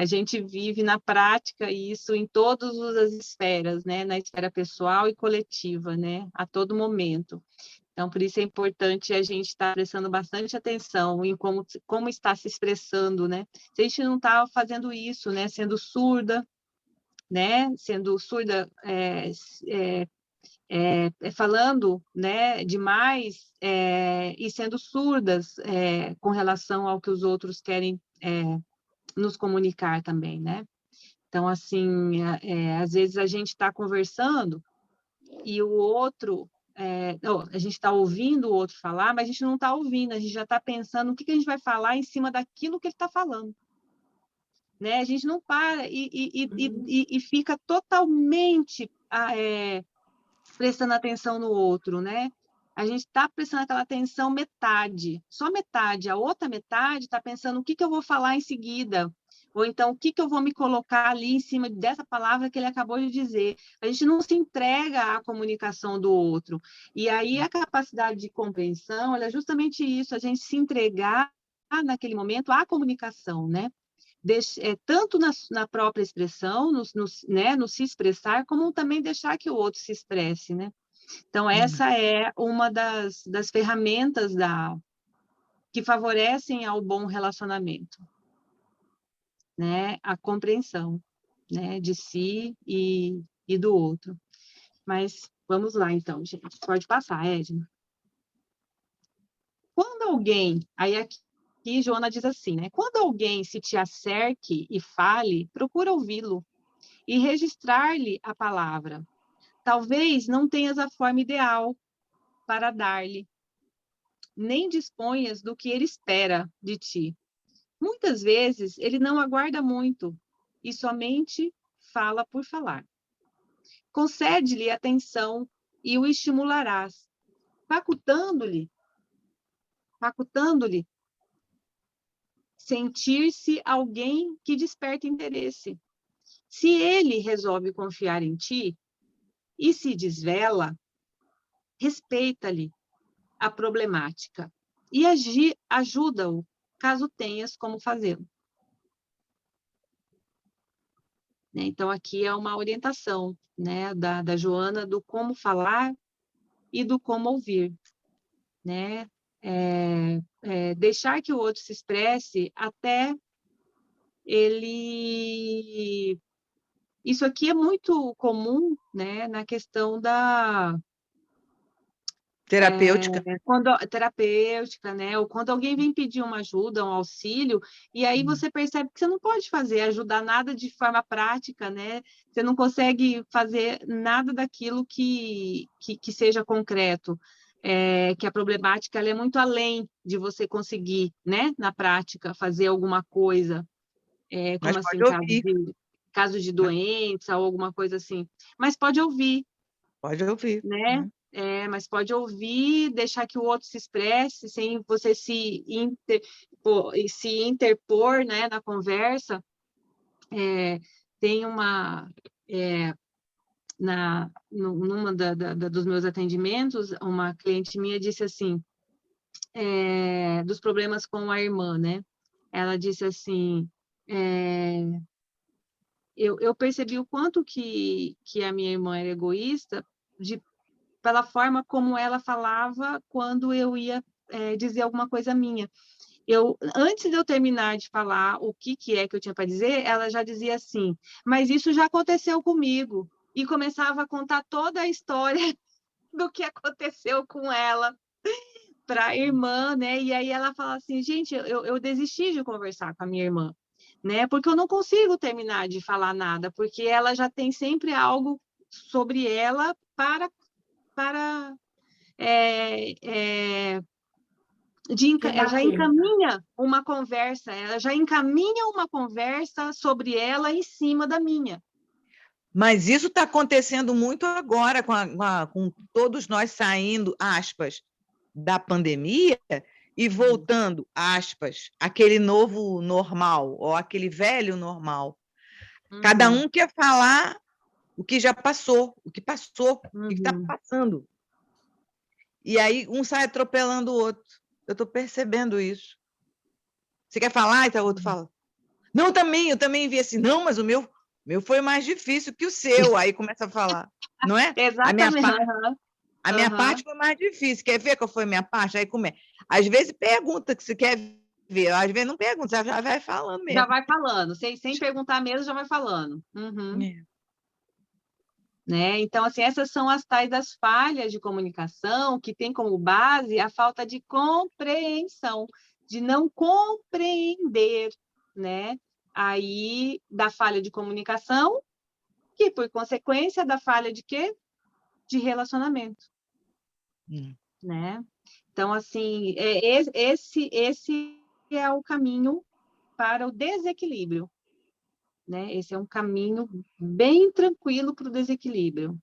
Speaker 2: A gente vive na prática isso em todas as esferas, né? Na esfera pessoal e coletiva, né? A todo momento. Então, por isso é importante a gente estar prestando bastante atenção em como está se expressando, né? Se a gente não está fazendo isso, né? Sendo surda, né? Sendo surda, falando, né? Demais e sendo surdas com relação ao que os outros querem nos comunicar também, né? Então, assim, às vezes a gente está conversando e o outro, a gente está ouvindo o outro falar, mas a gente não está ouvindo, a gente já está pensando o que a gente vai falar em cima daquilo que ele está falando. Né? A gente não para e fica totalmente prestando atenção no outro, né? A gente está prestando aquela atenção metade, só metade, a outra metade está pensando o que eu vou falar em seguida, ou então o que eu vou me colocar ali em cima dessa palavra que ele acabou de dizer. A gente não se entrega à comunicação do outro. E aí a capacidade de compreensão, ela é justamente isso, a gente se entregar naquele momento à comunicação, né? Tanto na própria expressão, né, no se expressar, como também deixar que o outro se expresse, né? Então, essa é uma das ferramentas que favorecem ao bom relacionamento, né? A compreensão, né? De si e do outro. Mas vamos lá, então, gente. Pode passar, Edna. Quando alguém... Aí aqui Joana diz assim, né? Quando alguém se te acerque e fale, procura ouvi-lo e registrar-lhe a palavra. Talvez não tenhas a forma ideal para dar-lhe, nem disponhas do que ele espera de ti. Muitas vezes ele não aguarda muito e somente fala por falar. Concede-lhe atenção e o estimularás, facultando-lhe sentir-se alguém que desperta interesse. Se ele resolve confiar em ti e se desvela, respeita-lhe a problemática e ajuda-o, caso tenhas como fazê-lo. Então, aqui é uma orientação, né, da Joana do como falar e do como ouvir, né? Deixar que o outro se expresse até ele... Isso aqui é muito comum, né, na questão
Speaker 3: Terapêutica.
Speaker 2: Terapêutica, né? Ou quando alguém vem pedir uma ajuda, um auxílio, e aí você percebe que você não pode ajudar nada de forma prática, né? Você não consegue fazer nada daquilo que seja concreto. Que a problemática ela é muito além de você conseguir, né? Na prática, fazer alguma coisa,
Speaker 3: Mas
Speaker 2: como assim,
Speaker 3: pode ouvir.
Speaker 2: caso de doença ou alguma coisa assim. Mas pode ouvir,
Speaker 3: Pode ouvir.
Speaker 2: né? Mas pode ouvir, deixar que o outro se expresse, sem você se interpor, né, na conversa. Tem uma... numa dos meus atendimentos, uma cliente minha disse assim, dos problemas com a irmã, né? Ela disse assim, eu percebi o quanto que a minha irmã era egoísta pela forma como ela falava quando eu ia dizer alguma coisa minha. Antes de eu terminar de falar o que é que eu tinha para dizer, ela já dizia assim, mas isso já aconteceu comigo. E começava a contar toda a história do que aconteceu com ela para a irmã, né? E aí ela fala assim, gente, eu desisti de conversar com a minha irmã, né? Porque eu não consigo terminar de falar nada, porque ela já tem sempre algo sobre ela para já encaminha uma conversa, ela já encaminha uma conversa sobre ela em cima da minha.
Speaker 3: Mas isso está acontecendo muito agora, com todos nós saindo, aspas, da pandemia e voltando, aspas, aquele novo normal, ou aquele velho normal. Cada um quer falar o que já passou, o que passou, o que está passando. E aí um sai atropelando o outro. Eu estou percebendo isso. Você quer falar? E o outro fala. Não, eu também vi assim. Não, mas o meu foi mais difícil que o seu. Aí começa a falar, não é?
Speaker 2: Exatamente.
Speaker 3: A minha parte foi mais difícil. Quer ver qual foi a minha parte? Aí como é? Às vezes pergunta que você quer ver. Às vezes não pergunta, já vai falando mesmo.
Speaker 2: Já vai falando. Sem perguntar mesmo, já vai falando. Né? Então, assim, essas são as tais das falhas de comunicação que tem como base a falta de compreensão, de não compreender, né? Aí, da falha de comunicação, que por consequência da falha de quê? De relacionamento, né? Então, assim, esse é o caminho para o desequilíbrio, né? Esse é um caminho bem tranquilo para o desequilíbrio.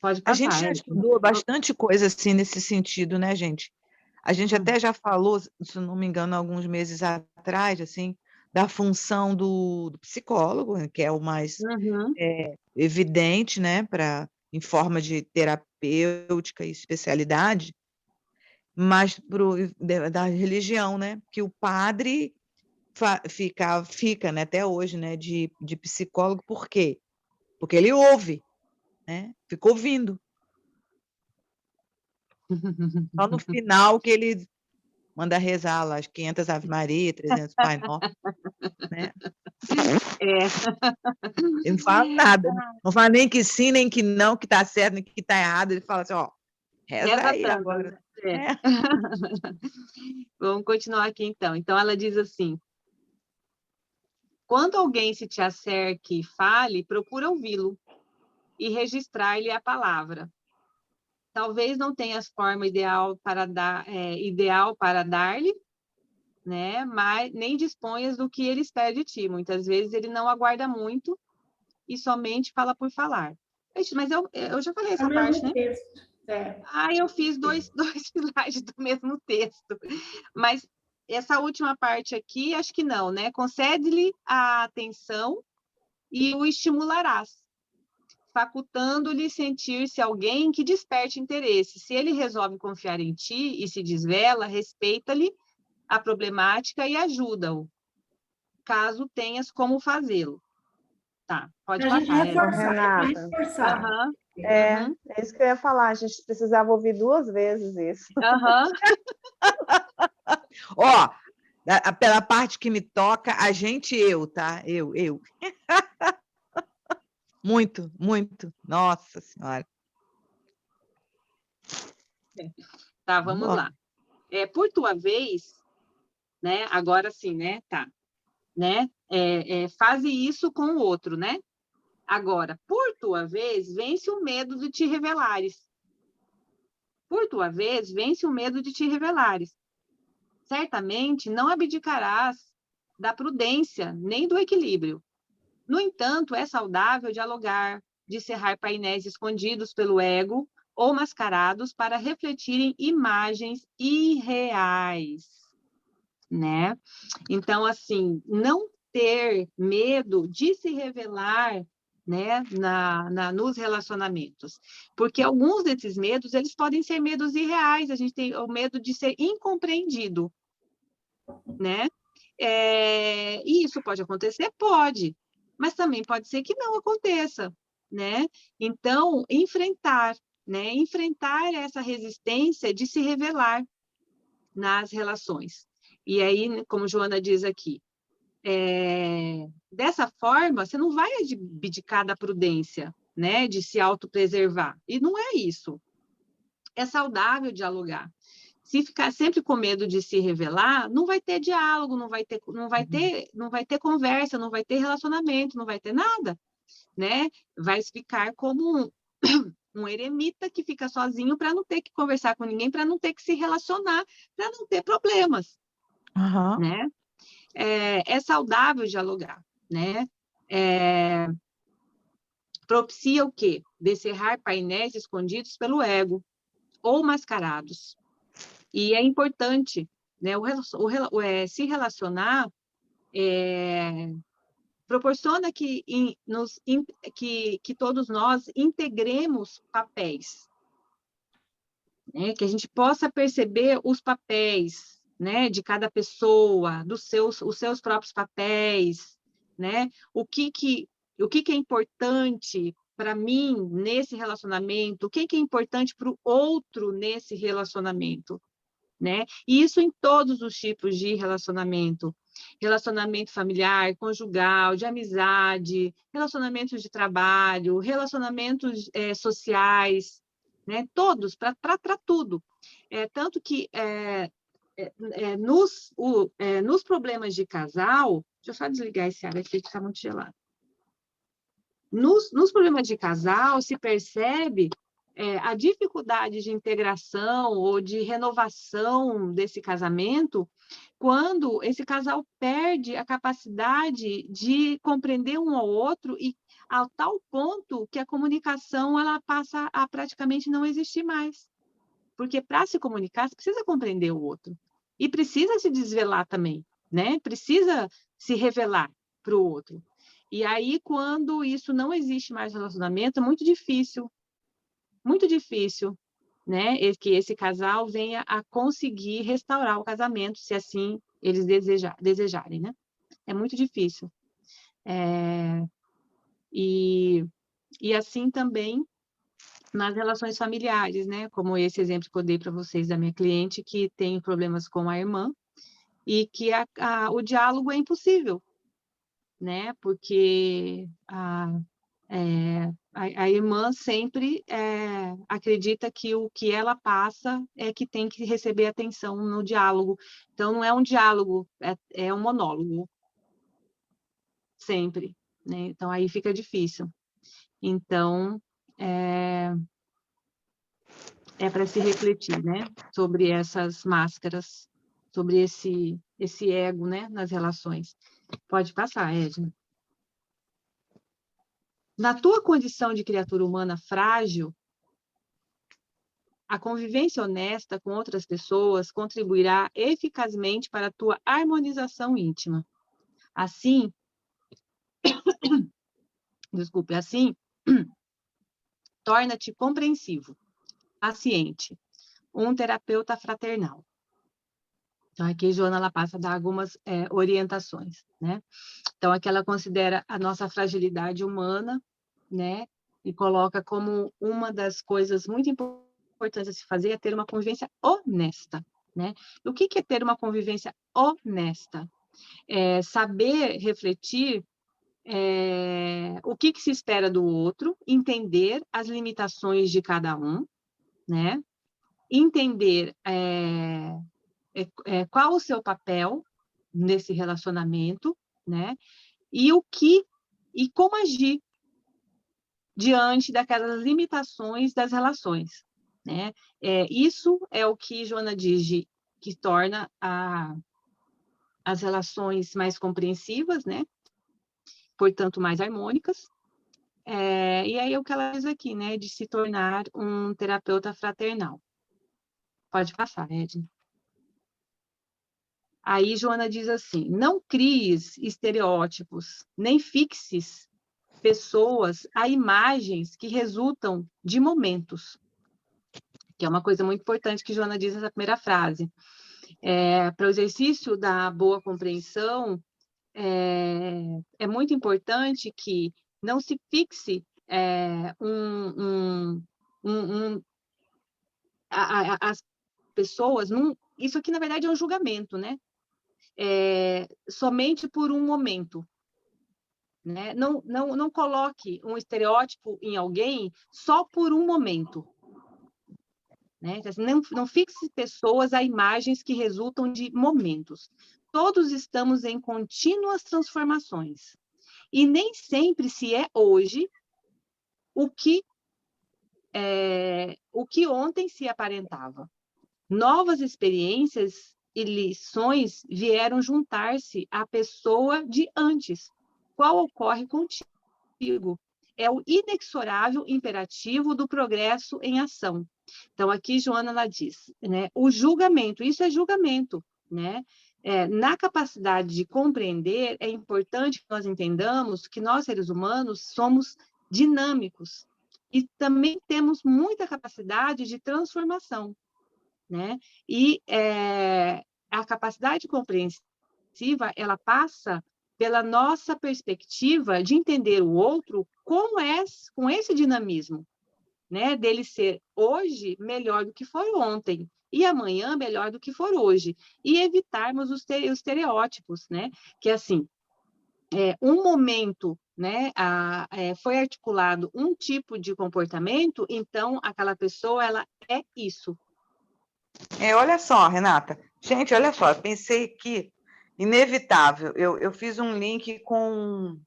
Speaker 2: Pode passar.
Speaker 3: A gente já estudou bastante coisa assim nesse sentido, né, gente? A gente até já falou, se não me engano, alguns meses atrás, assim, da função do psicólogo, que é o mais evidente, né, em forma de terapêutica e especialidade, mas da religião, né? Que o padre fica, né, até hoje, né, de psicólogo, por quê? Porque ele ouve, né? Fica ouvindo. Só no final que ele manda rezar lá as 500 Ave Maria, 300 Pai Nosso, né? Ele não fala nada, não fala nem que sim, nem que não, que está certo, nem que está errado. Ele fala assim, ó, reza aí
Speaker 2: tanto,
Speaker 3: agora.
Speaker 2: Vamos continuar aqui, então. Então, ela diz assim, quando alguém se te acerque e fale, procura ouvi-lo e registrar-lhe a palavra. Talvez não tenhas forma ideal para dar-lhe, né? Mas nem disponhas do que ele espera de ti. Muitas vezes ele não aguarda muito e somente fala por falar. Mas eu já falei essa parte, né?
Speaker 4: Texto.
Speaker 2: Eu fiz dois slides do mesmo texto. Mas essa última parte aqui, acho que não, né? Concede-lhe a atenção e o estimularás, facultando-lhe sentir-se alguém que desperte interesse. Se ele resolve confiar em ti e se desvela, respeita-lhe a problemática e ajuda-o, caso tenhas como fazê-lo. Tá, pode passar.
Speaker 5: Renata. É isso que eu ia falar, a gente precisava ouvir 2 vezes isso.
Speaker 3: Ó, pela parte que me toca, eu, tá? Eu. Muito, muito. Nossa Senhora.
Speaker 2: Tá, vamos lá. Por tua vez, né? Agora sim, né? Tá. Né? Faze isso com o outro, né? Agora, por tua vez, vence o medo de te revelares. Por tua vez, vence o medo de te revelares. Certamente não abdicarás da prudência nem do equilíbrio. No entanto, é saudável dialogar, discerrar painéis escondidos pelo ego ou mascarados para refletirem imagens irreais, né? Então, assim, não ter medo de se revelar, né, nos relacionamentos, porque alguns desses medos, eles podem ser medos irreais, a gente tem o medo de ser incompreendido, né? E isso pode acontecer? Pode, mas também pode ser que não aconteça, né? Então, enfrentar, né? Enfrentar essa resistência de se revelar nas relações. E aí, como Joana diz aqui, dessa forma, você não vai abdicar da prudência, né? De se autopreservar. E não é isso. É saudável dialogar. Se ficar sempre com medo de se revelar, não vai ter diálogo, não vai ter conversa, não vai ter relacionamento, não vai ter nada, né? Vai ficar como um eremita que fica sozinho para não ter que conversar com ninguém, para não ter que se relacionar, para não ter problemas, né? É saudável dialogar, né? Propicia o quê? Descerrar painéis escondidos pelo ego ou mascarados. E é importante, né? Se relacionar proporciona que todos nós integremos papéis, né? Que a gente possa perceber os papéis, né? De cada pessoa, os seus próprios papéis, né? O que é importante para mim nesse relacionamento, o que é importante para o outro nesse relacionamento, né? E isso em todos os tipos de relacionamento. Relacionamento familiar, conjugal, de amizade, relacionamentos de trabalho, relacionamentos sociais, né? Todos, para tudo. Tanto que nos problemas de casal, deixa eu só desligar esse ar aqui que está muito gelado. Nos problemas de casal, se percebe a dificuldade de integração ou de renovação desse casamento quando esse casal perde a capacidade de compreender um ao outro e a tal ponto que a comunicação ela passa a praticamente não existir mais. Porque para se comunicar, você precisa compreender o outro. E precisa se desvelar também, né? Precisa se revelar para o outro. E aí, quando isso não existe mais no relacionamento, é muito difícil, né? Que esse casal venha a conseguir restaurar o casamento, se assim eles desejarem, né? É muito difícil. E assim também nas relações familiares, né? Como esse exemplo que eu dei para vocês da minha cliente, que tem problemas com a irmã, e que o diálogo é impossível, né? Porque a irmã sempre acredita que o que ela passa é que tem que receber atenção no diálogo. Então, não é um diálogo, é um monólogo. Sempre, né? Então, aí fica difícil. Então, é para se refletir, né? Sobre essas máscaras, sobre esse ego, né? Nas relações. Pode passar, Edna. Na tua condição de criatura humana frágil, a convivência honesta com outras pessoas contribuirá eficazmente para a tua harmonização íntima. Assim, torna-te compreensivo, paciente, um terapeuta fraternal. Então, aqui, Joana, ela passa a dar algumas orientações, né? Então, aqui ela considera a nossa fragilidade humana, né? E coloca como uma das coisas muito importantes a se fazer é ter uma convivência honesta, né? O que é ter uma convivência honesta? Saber refletir o que se espera do outro, entender as limitações de cada um, né? entender qual o seu papel nesse relacionamento, né? E como agir diante daquelas limitações das relações, né? Isso é o que Joana diz que torna as relações mais compreensivas, né? Portanto, mais harmônicas. E aí o que ela diz aqui, né? De se tornar um terapeuta fraternal. Pode passar, Edna. Aí Joana diz assim: não cries estereótipos, nem fixes pessoas a imagens que resultam de momentos, que é uma coisa muito importante que Joana diz nessa primeira frase. Para o exercício da boa compreensão, é muito importante que não se fixe as pessoas isso aqui, na verdade, é um julgamento, né? Somente por um momento. Né? Não coloque um estereótipo em alguém só por um momento. Né? Não fixe pessoas a imagens que resultam de momentos. Todos estamos em contínuas transformações. E nem sempre se é hoje o que ontem se aparentava. Novas experiências e lições vieram juntar-se à pessoa de antes, qual ocorre contigo. É o inexorável imperativo do progresso em ação. Então, aqui, Joana, ela diz, né, o julgamento, isso é julgamento, né? Na capacidade de compreender, é importante que nós entendamos que nós, seres humanos, somos dinâmicos e também temos muita capacidade de transformação, né? E a capacidade compreensiva, ela passa pela nossa perspectiva de entender o outro com esse dinamismo, né? Dele ser hoje melhor do que foi ontem e amanhã melhor do que for hoje, e evitarmos os estereótipos, né? Que assim, um momento, né, foi articulado um tipo de comportamento, então aquela pessoa, ela é isso.
Speaker 3: Olha só, Renata. Gente, olha só, eu pensei que inevitável. Eu fiz um link com,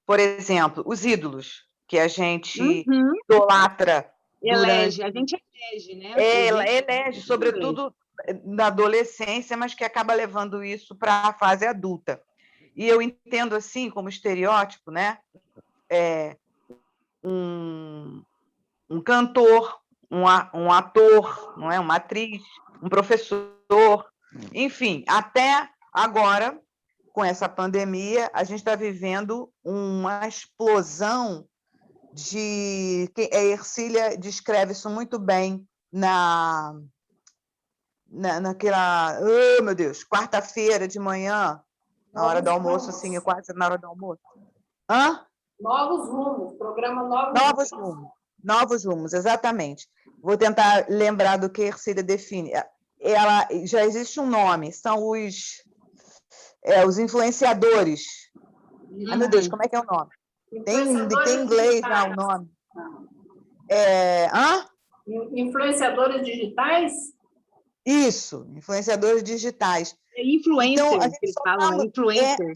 Speaker 3: por exemplo, os ídolos que a gente idolatra durante...
Speaker 2: A gente elege, né?
Speaker 3: Ela elege, sobretudo na adolescência, mas que acaba levando isso para a fase adulta. E eu entendo assim, como estereótipo, né? Um cantor, um ator, não é? Uma atriz, um professor, enfim, até agora, com essa pandemia, a gente está vivendo uma explosão de... A Ercília descreve isso muito bem naquela... Oh, meu Deus! Quarta-feira de manhã, na hora do almoço, assim, quase na hora do almoço. Hã?
Speaker 1: Novos Rumos, programa
Speaker 3: Novos Rumos. Novos Rumos, exatamente. Vou tentar lembrar do que a Ercília define. Ela, já existe um nome, são os influenciadores. Ai, meu Deus, como é que é o nome? Tem inglês lá o nome.
Speaker 1: Influenciadores digitais?
Speaker 3: Isso, influenciadores digitais.
Speaker 2: Influencer,
Speaker 3: então,
Speaker 2: que eles falam, influencer.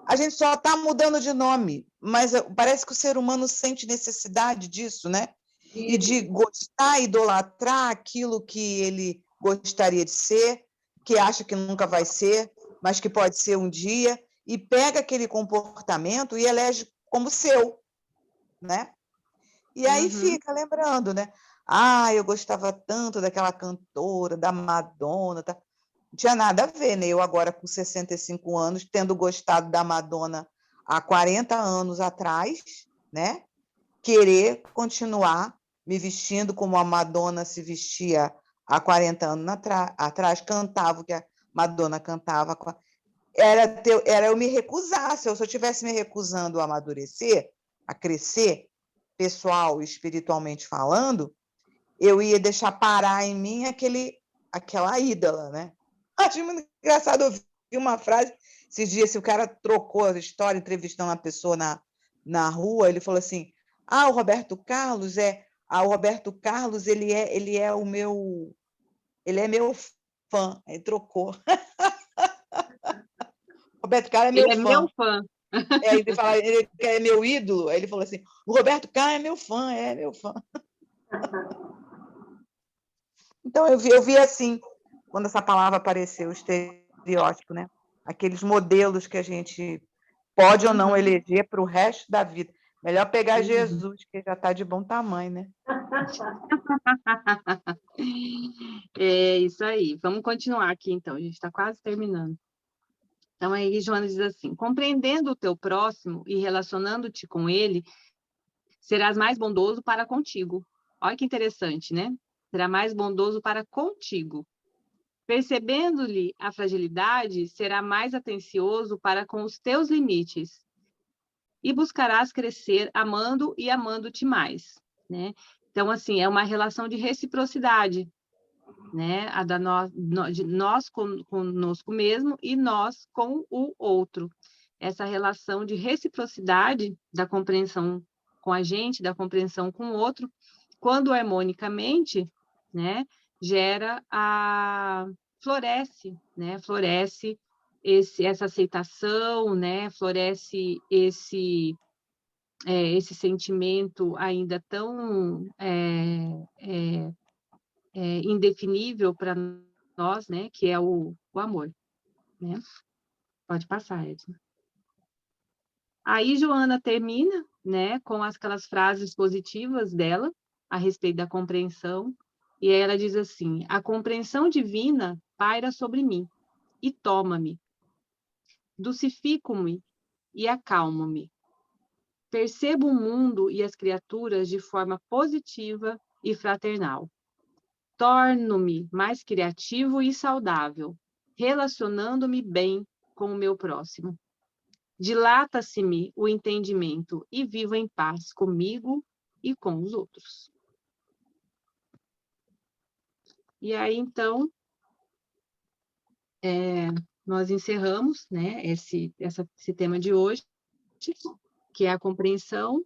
Speaker 3: A gente só está mudando de nome, mas parece que o ser humano sente necessidade disso, né? E de gostar, idolatrar aquilo que ele gostaria de ser, que acha que nunca vai ser, mas que pode ser um dia, e pega aquele comportamento e elege como seu, né? E aí fica lembrando, né? Eu gostava tanto daquela cantora, da Madonna, tá? Não tinha nada a ver, né? Eu agora com 65 anos, tendo gostado da Madonna há 40 anos atrás, né? Querer continuar me vestindo como a Madonna se vestia há 40 anos atrás, cantava o que a Madonna cantava. Era eu me recusar. Se eu estivesse me recusando a amadurecer, a crescer, pessoal e espiritualmente falando, eu ia deixar parar em mim aquela ídola, né? Acho muito engraçado ouvir uma frase esses dias, se o cara trocou a história entrevistando uma pessoa na rua, ele falou assim: o Roberto Carlos é o Roberto Carlos, ele é meu fã, ele trocou. Roberto Carlos é meu
Speaker 2: Ele é meu fã.
Speaker 3: Ele fala, ele é meu ídolo. Aí ele falou assim: o Roberto Carlos é meu fã. Então, eu vi assim, quando essa palavra apareceu, o estereótipo, né? Aqueles modelos que a gente pode ou não eleger para o resto da vida. Melhor pegar Jesus, que já está de bom tamanho, né?
Speaker 2: É isso aí. Vamos continuar aqui, então. A gente está quase terminando. Então, aí, Joana diz assim: compreendendo o teu próximo e relacionando-te com ele, serás mais bondoso para contigo. Olha que interessante, né? Será mais bondoso para contigo. Percebendo-lhe a fragilidade, será mais atencioso para com os teus limites. E buscarás crescer amando e amando-te mais, né? Então, assim, é uma relação de reciprocidade, né? A da de nós conosco mesmo e nós com o outro. Essa relação de reciprocidade da compreensão com a gente, da compreensão com o outro, quando harmonicamente, né, floresce, né? Floresce essa aceitação, né? Floresce esse sentimento ainda tão indefinível para nós, né? Que é o amor, né? Pode passar, Edna. Aí Joana termina, né, com aquelas frases positivas dela a respeito da compreensão, e aí ela diz assim: a compreensão divina paira sobre mim e toma-me, dulcifico-me e acalmo-me. Percebo o mundo e as criaturas de forma positiva e fraternal. Torno-me mais criativo e saudável, relacionando-me bem com o meu próximo. Dilata-se-me o entendimento e vivo em paz comigo e com os outros. E aí, então, nós encerramos, né, esse tema de hoje, que é a compreensão.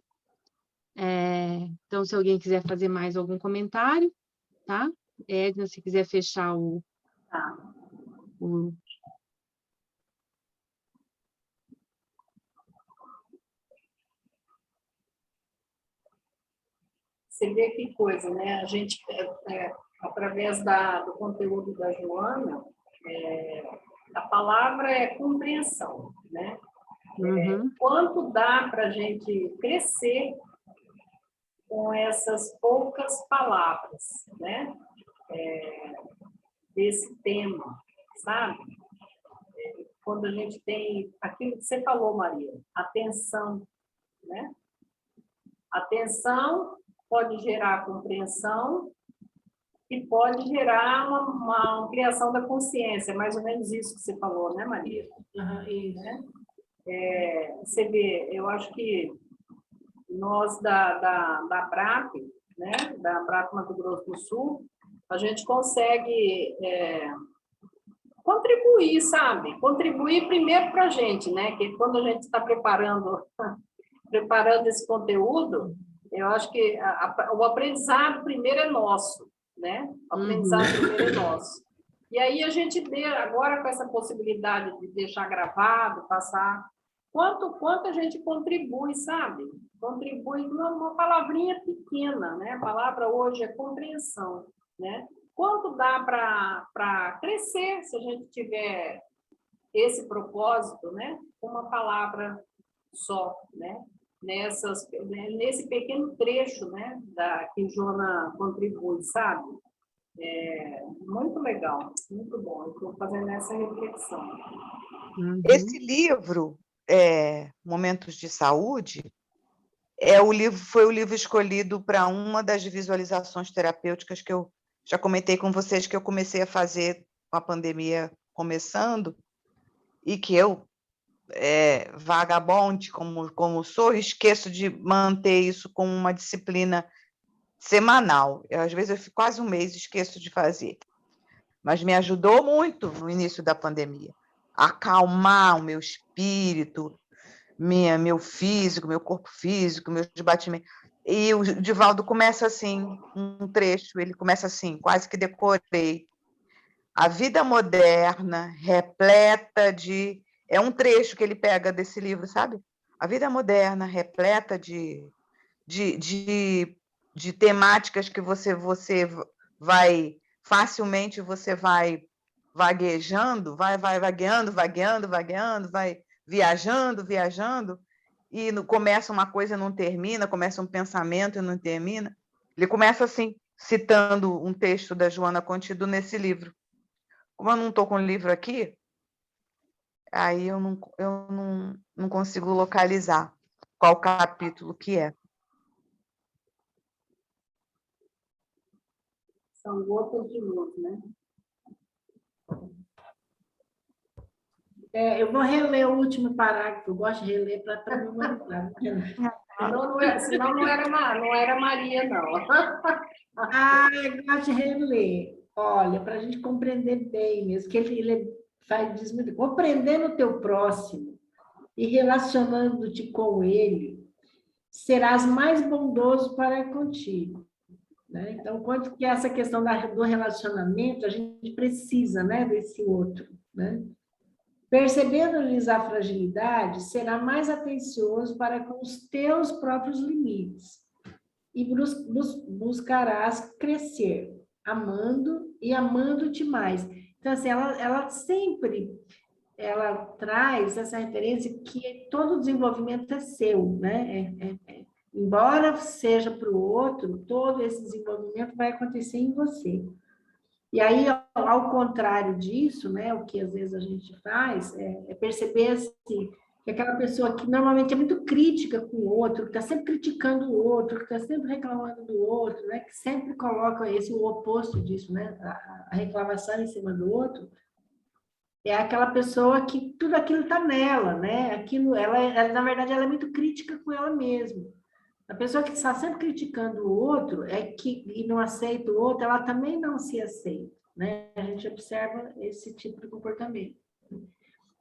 Speaker 2: Então, se alguém quiser fazer mais algum comentário, tá? Edna, se quiser fechar o...
Speaker 1: Você vê que coisa, né? A gente, através do conteúdo da Joana, a palavra é compreensão, né? Quanto dá para a gente crescer com essas poucas palavras, né? Desse tema, sabe? Quando a gente tem aquilo que você falou, Maria, atenção, né? Atenção pode gerar compreensão e pode gerar uma ampliação da consciência, mais ou menos isso que você falou, né, Maria?
Speaker 4: Isso.
Speaker 1: Né? Você vê, eu acho que nós da BRAP, né, da BRAP Mato Grosso do Sul, a gente consegue contribuir, sabe? Contribuir primeiro para a gente, né? Que quando a gente está preparando esse conteúdo, eu acho que o aprendizado primeiro é nosso, né? O aprendizado primeiro é nosso. E aí a gente agora com essa possibilidade de deixar gravado, passar, quanto a gente contribui, sabe? Contribui com uma palavrinha pequena, né? A palavra hoje é compreensão, né? Quanto dá para crescer se a gente tiver esse propósito, né? Uma palavra só, né? Nesse pequeno trecho, né? Que Joana contribui, sabe? Muito legal, muito bom. Eu estou fazendo essa reflexão.
Speaker 3: Esse livro, Momentos de Saúde, foi o livro escolhido para uma das visualizações terapêuticas que eu já comentei com vocês que eu comecei a fazer com a pandemia começando, e que eu, vagabonde como sou, esqueço de manter isso como uma disciplina semanal. Às vezes eu fico quase um mês e esqueço de fazer. Mas me ajudou muito no início da pandemia a acalmar o meu espírito, meu físico, meu corpo físico, meus batimentos. E o Divaldo começa assim, um trecho, ele começa assim, quase que decorei. A vida moderna, repleta de... É um trecho que ele pega desse livro, sabe? A vida moderna, repleta de temáticas que você vai... Facilmente você vai vaguejando, vai vagueando, vai viajando, e começa uma coisa e não termina, começa um pensamento e não termina. Ele começa assim, citando um texto da Joana contido nesse livro. Como eu não estou com o livro aqui, aí eu não consigo localizar qual capítulo que é.
Speaker 1: São gotas de luz, né?
Speaker 4: Eu vou reler o último parágrafo, eu gosto de reler para memorizar.
Speaker 1: Senão não era Maria, não.
Speaker 4: Eu gosto de reler. Olha, para a gente compreender bem mesmo, que ele diz muito, compreendendo o teu próximo e relacionando-te com ele, serás mais bondoso para contigo. Né? Então, quanto que essa questão do relacionamento, a gente precisa, né, desse outro. Né? Percebendo-lhes a fragilidade, será mais atencioso para com os teus próprios limites e buscarás crescer, amando e amando-te mais. Então, assim, ela sempre traz essa referência que todo desenvolvimento é seu, né? Embora seja para o outro, todo esse desenvolvimento vai acontecer em você. E aí, ao contrário disso, né, o que às vezes a gente faz é perceber assim, que aquela pessoa que normalmente é muito crítica com o outro, que está sempre criticando o outro, que está sempre reclamando do outro, né, que sempre coloca o oposto disso, né, a reclamação em cima do outro, é aquela pessoa que tudo aquilo está nela, né? Aquilo, na verdade, ela é muito crítica com ela mesma. A pessoa que está sempre criticando o outro e não aceita o outro, ela também não se aceita, né? A gente observa esse tipo de comportamento.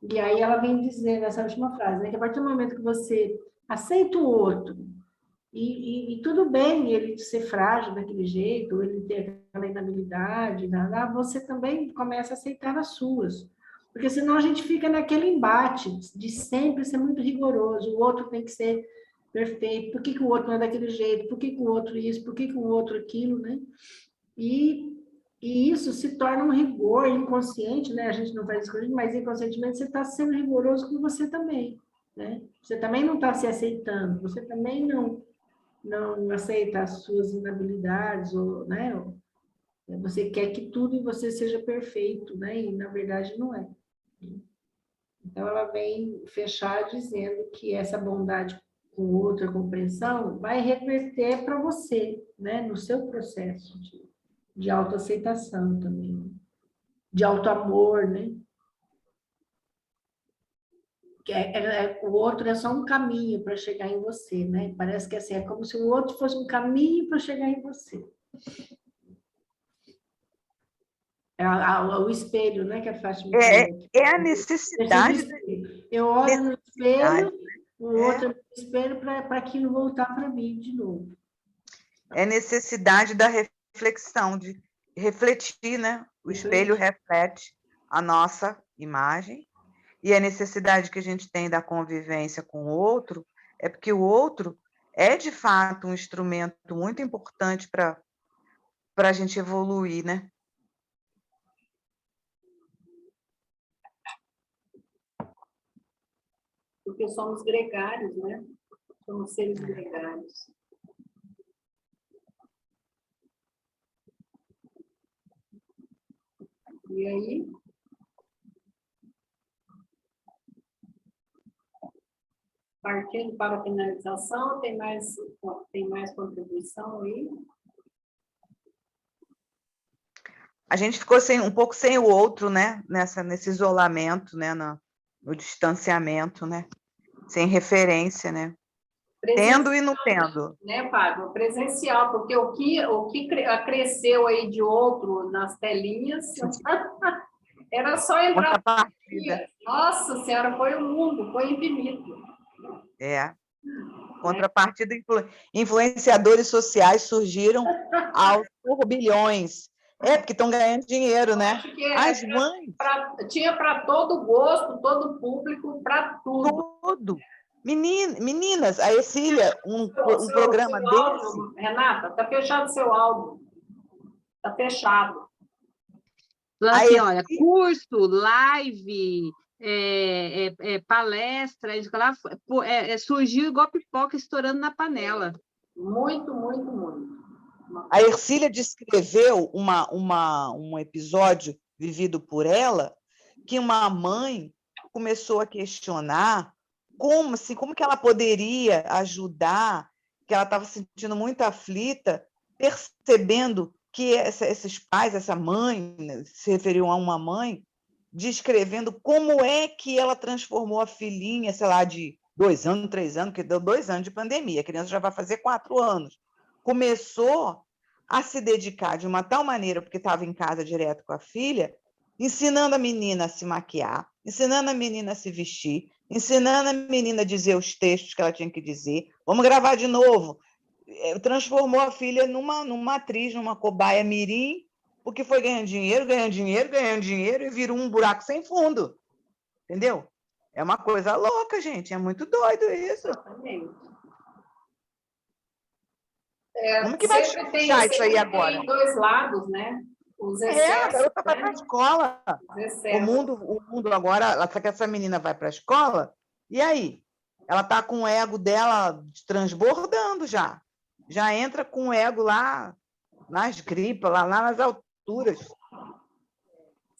Speaker 4: E aí ela vem dizer nessa última frase, né, que a partir do momento que você aceita o outro e tudo bem ele ser frágil daquele jeito, ou ele ter aquela inabilidade, você também começa a aceitar as suas. Porque senão a gente fica naquele embate de sempre ser muito rigoroso, o outro tem que ser perfeito, por que o outro não é daquele jeito, por que o outro isso, por que o outro aquilo, né? E isso se torna um rigor inconsciente, né? A gente não faz isso, mas inconscientemente você está sendo rigoroso com você também, né? Você também não está se aceitando, você também não aceita as suas inabilidades, ou, né? Você quer que tudo em você seja perfeito, né? E na verdade não é. Então ela vem fechar dizendo que essa bondade com outra compreensão vai reverter para você, né? No seu processo de autoaceitação também, de autoamor, né? O outro é só um caminho para chegar em você, né? Parece que assim, é como se o outro fosse um caminho para chegar em você. O espelho, né? Que a Fátima falou.
Speaker 3: É a necessidade.
Speaker 4: Eu olho no espelho, o outro no espelho para aquilo voltar para mim de novo.
Speaker 3: É necessidade da reflexão, de refletir, né? O espelho reflete a nossa imagem, e a necessidade que a gente tem da convivência com o outro é porque o outro é, de fato, um instrumento muito importante para a gente evoluir, né?
Speaker 1: Porque somos gregários, né? Somos seres gregários. E aí? Partindo para a finalização, tem mais contribuição aí?
Speaker 3: A gente ficou um pouco sem o outro, né? Nesse isolamento, né? No distanciamento, né? Sem referência, né? Tendo e não tendo.
Speaker 1: Né, Pablo? Presencial, porque o que cresceu aí de outro nas telinhas era só entrar. Nossa Senhora, foi o mundo, foi infinito.
Speaker 3: É. Contrapartida, influenciadores sociais surgiram aos turbilhões. Porque estão ganhando dinheiro, né? As mães...
Speaker 1: Tinha para todo gosto, todo público, para tudo.
Speaker 3: Tudo. Meninas, a Ercília, um programa
Speaker 1: seu
Speaker 3: desse...
Speaker 1: Áudio, Renata, está fechado seu áudio. Está fechado.
Speaker 2: Assim, olha, curso, live, palestra, surgiu igual pipoca estourando na panela.
Speaker 1: Muito, muito, muito.
Speaker 3: A Ercília descreveu um episódio vivido por ela, que uma mãe começou a questionar como que ela poderia ajudar, que ela estava se sentindo muito aflita, percebendo que esses pais, essa mãe, se referiu a uma mãe, descrevendo como é que ela transformou a filhinha, sei lá, de 2 anos, 3 anos, que deu 2 anos de pandemia, a criança já vai fazer 4 anos. Começou a se dedicar de uma tal maneira, porque estava em casa direto com a filha, ensinando a menina a se maquiar, ensinando a menina a se vestir, ensinando a menina a dizer os textos que ela tinha que dizer. Vamos gravar de novo. Transformou a filha numa atriz, numa cobaia mirim, porque foi ganhando dinheiro, e virou um buraco sem fundo. Entendeu? É uma coisa louca, gente. É muito doido isso.
Speaker 1: Exatamente.
Speaker 3: Como que vai fechar isso aí agora?
Speaker 1: Tem 2 lados, né? Os excessos,
Speaker 3: a garota vai para a escola. O mundo agora, essa menina vai para a escola, e aí? Ela está com o ego dela transbordando já. Já entra com o ego lá nas gripas, lá nas alturas.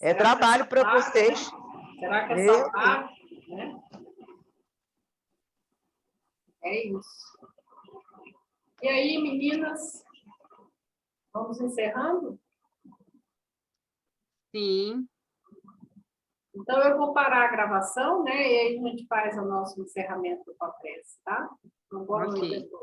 Speaker 3: É trabalho para vocês.
Speaker 1: Será que é saudável? Né? É isso. E aí, meninas, vamos encerrando?
Speaker 2: Sim.
Speaker 1: Então, eu vou parar a gravação, né? E aí a gente faz o nosso encerramento com a prece, tá? Então, boa noite a todos.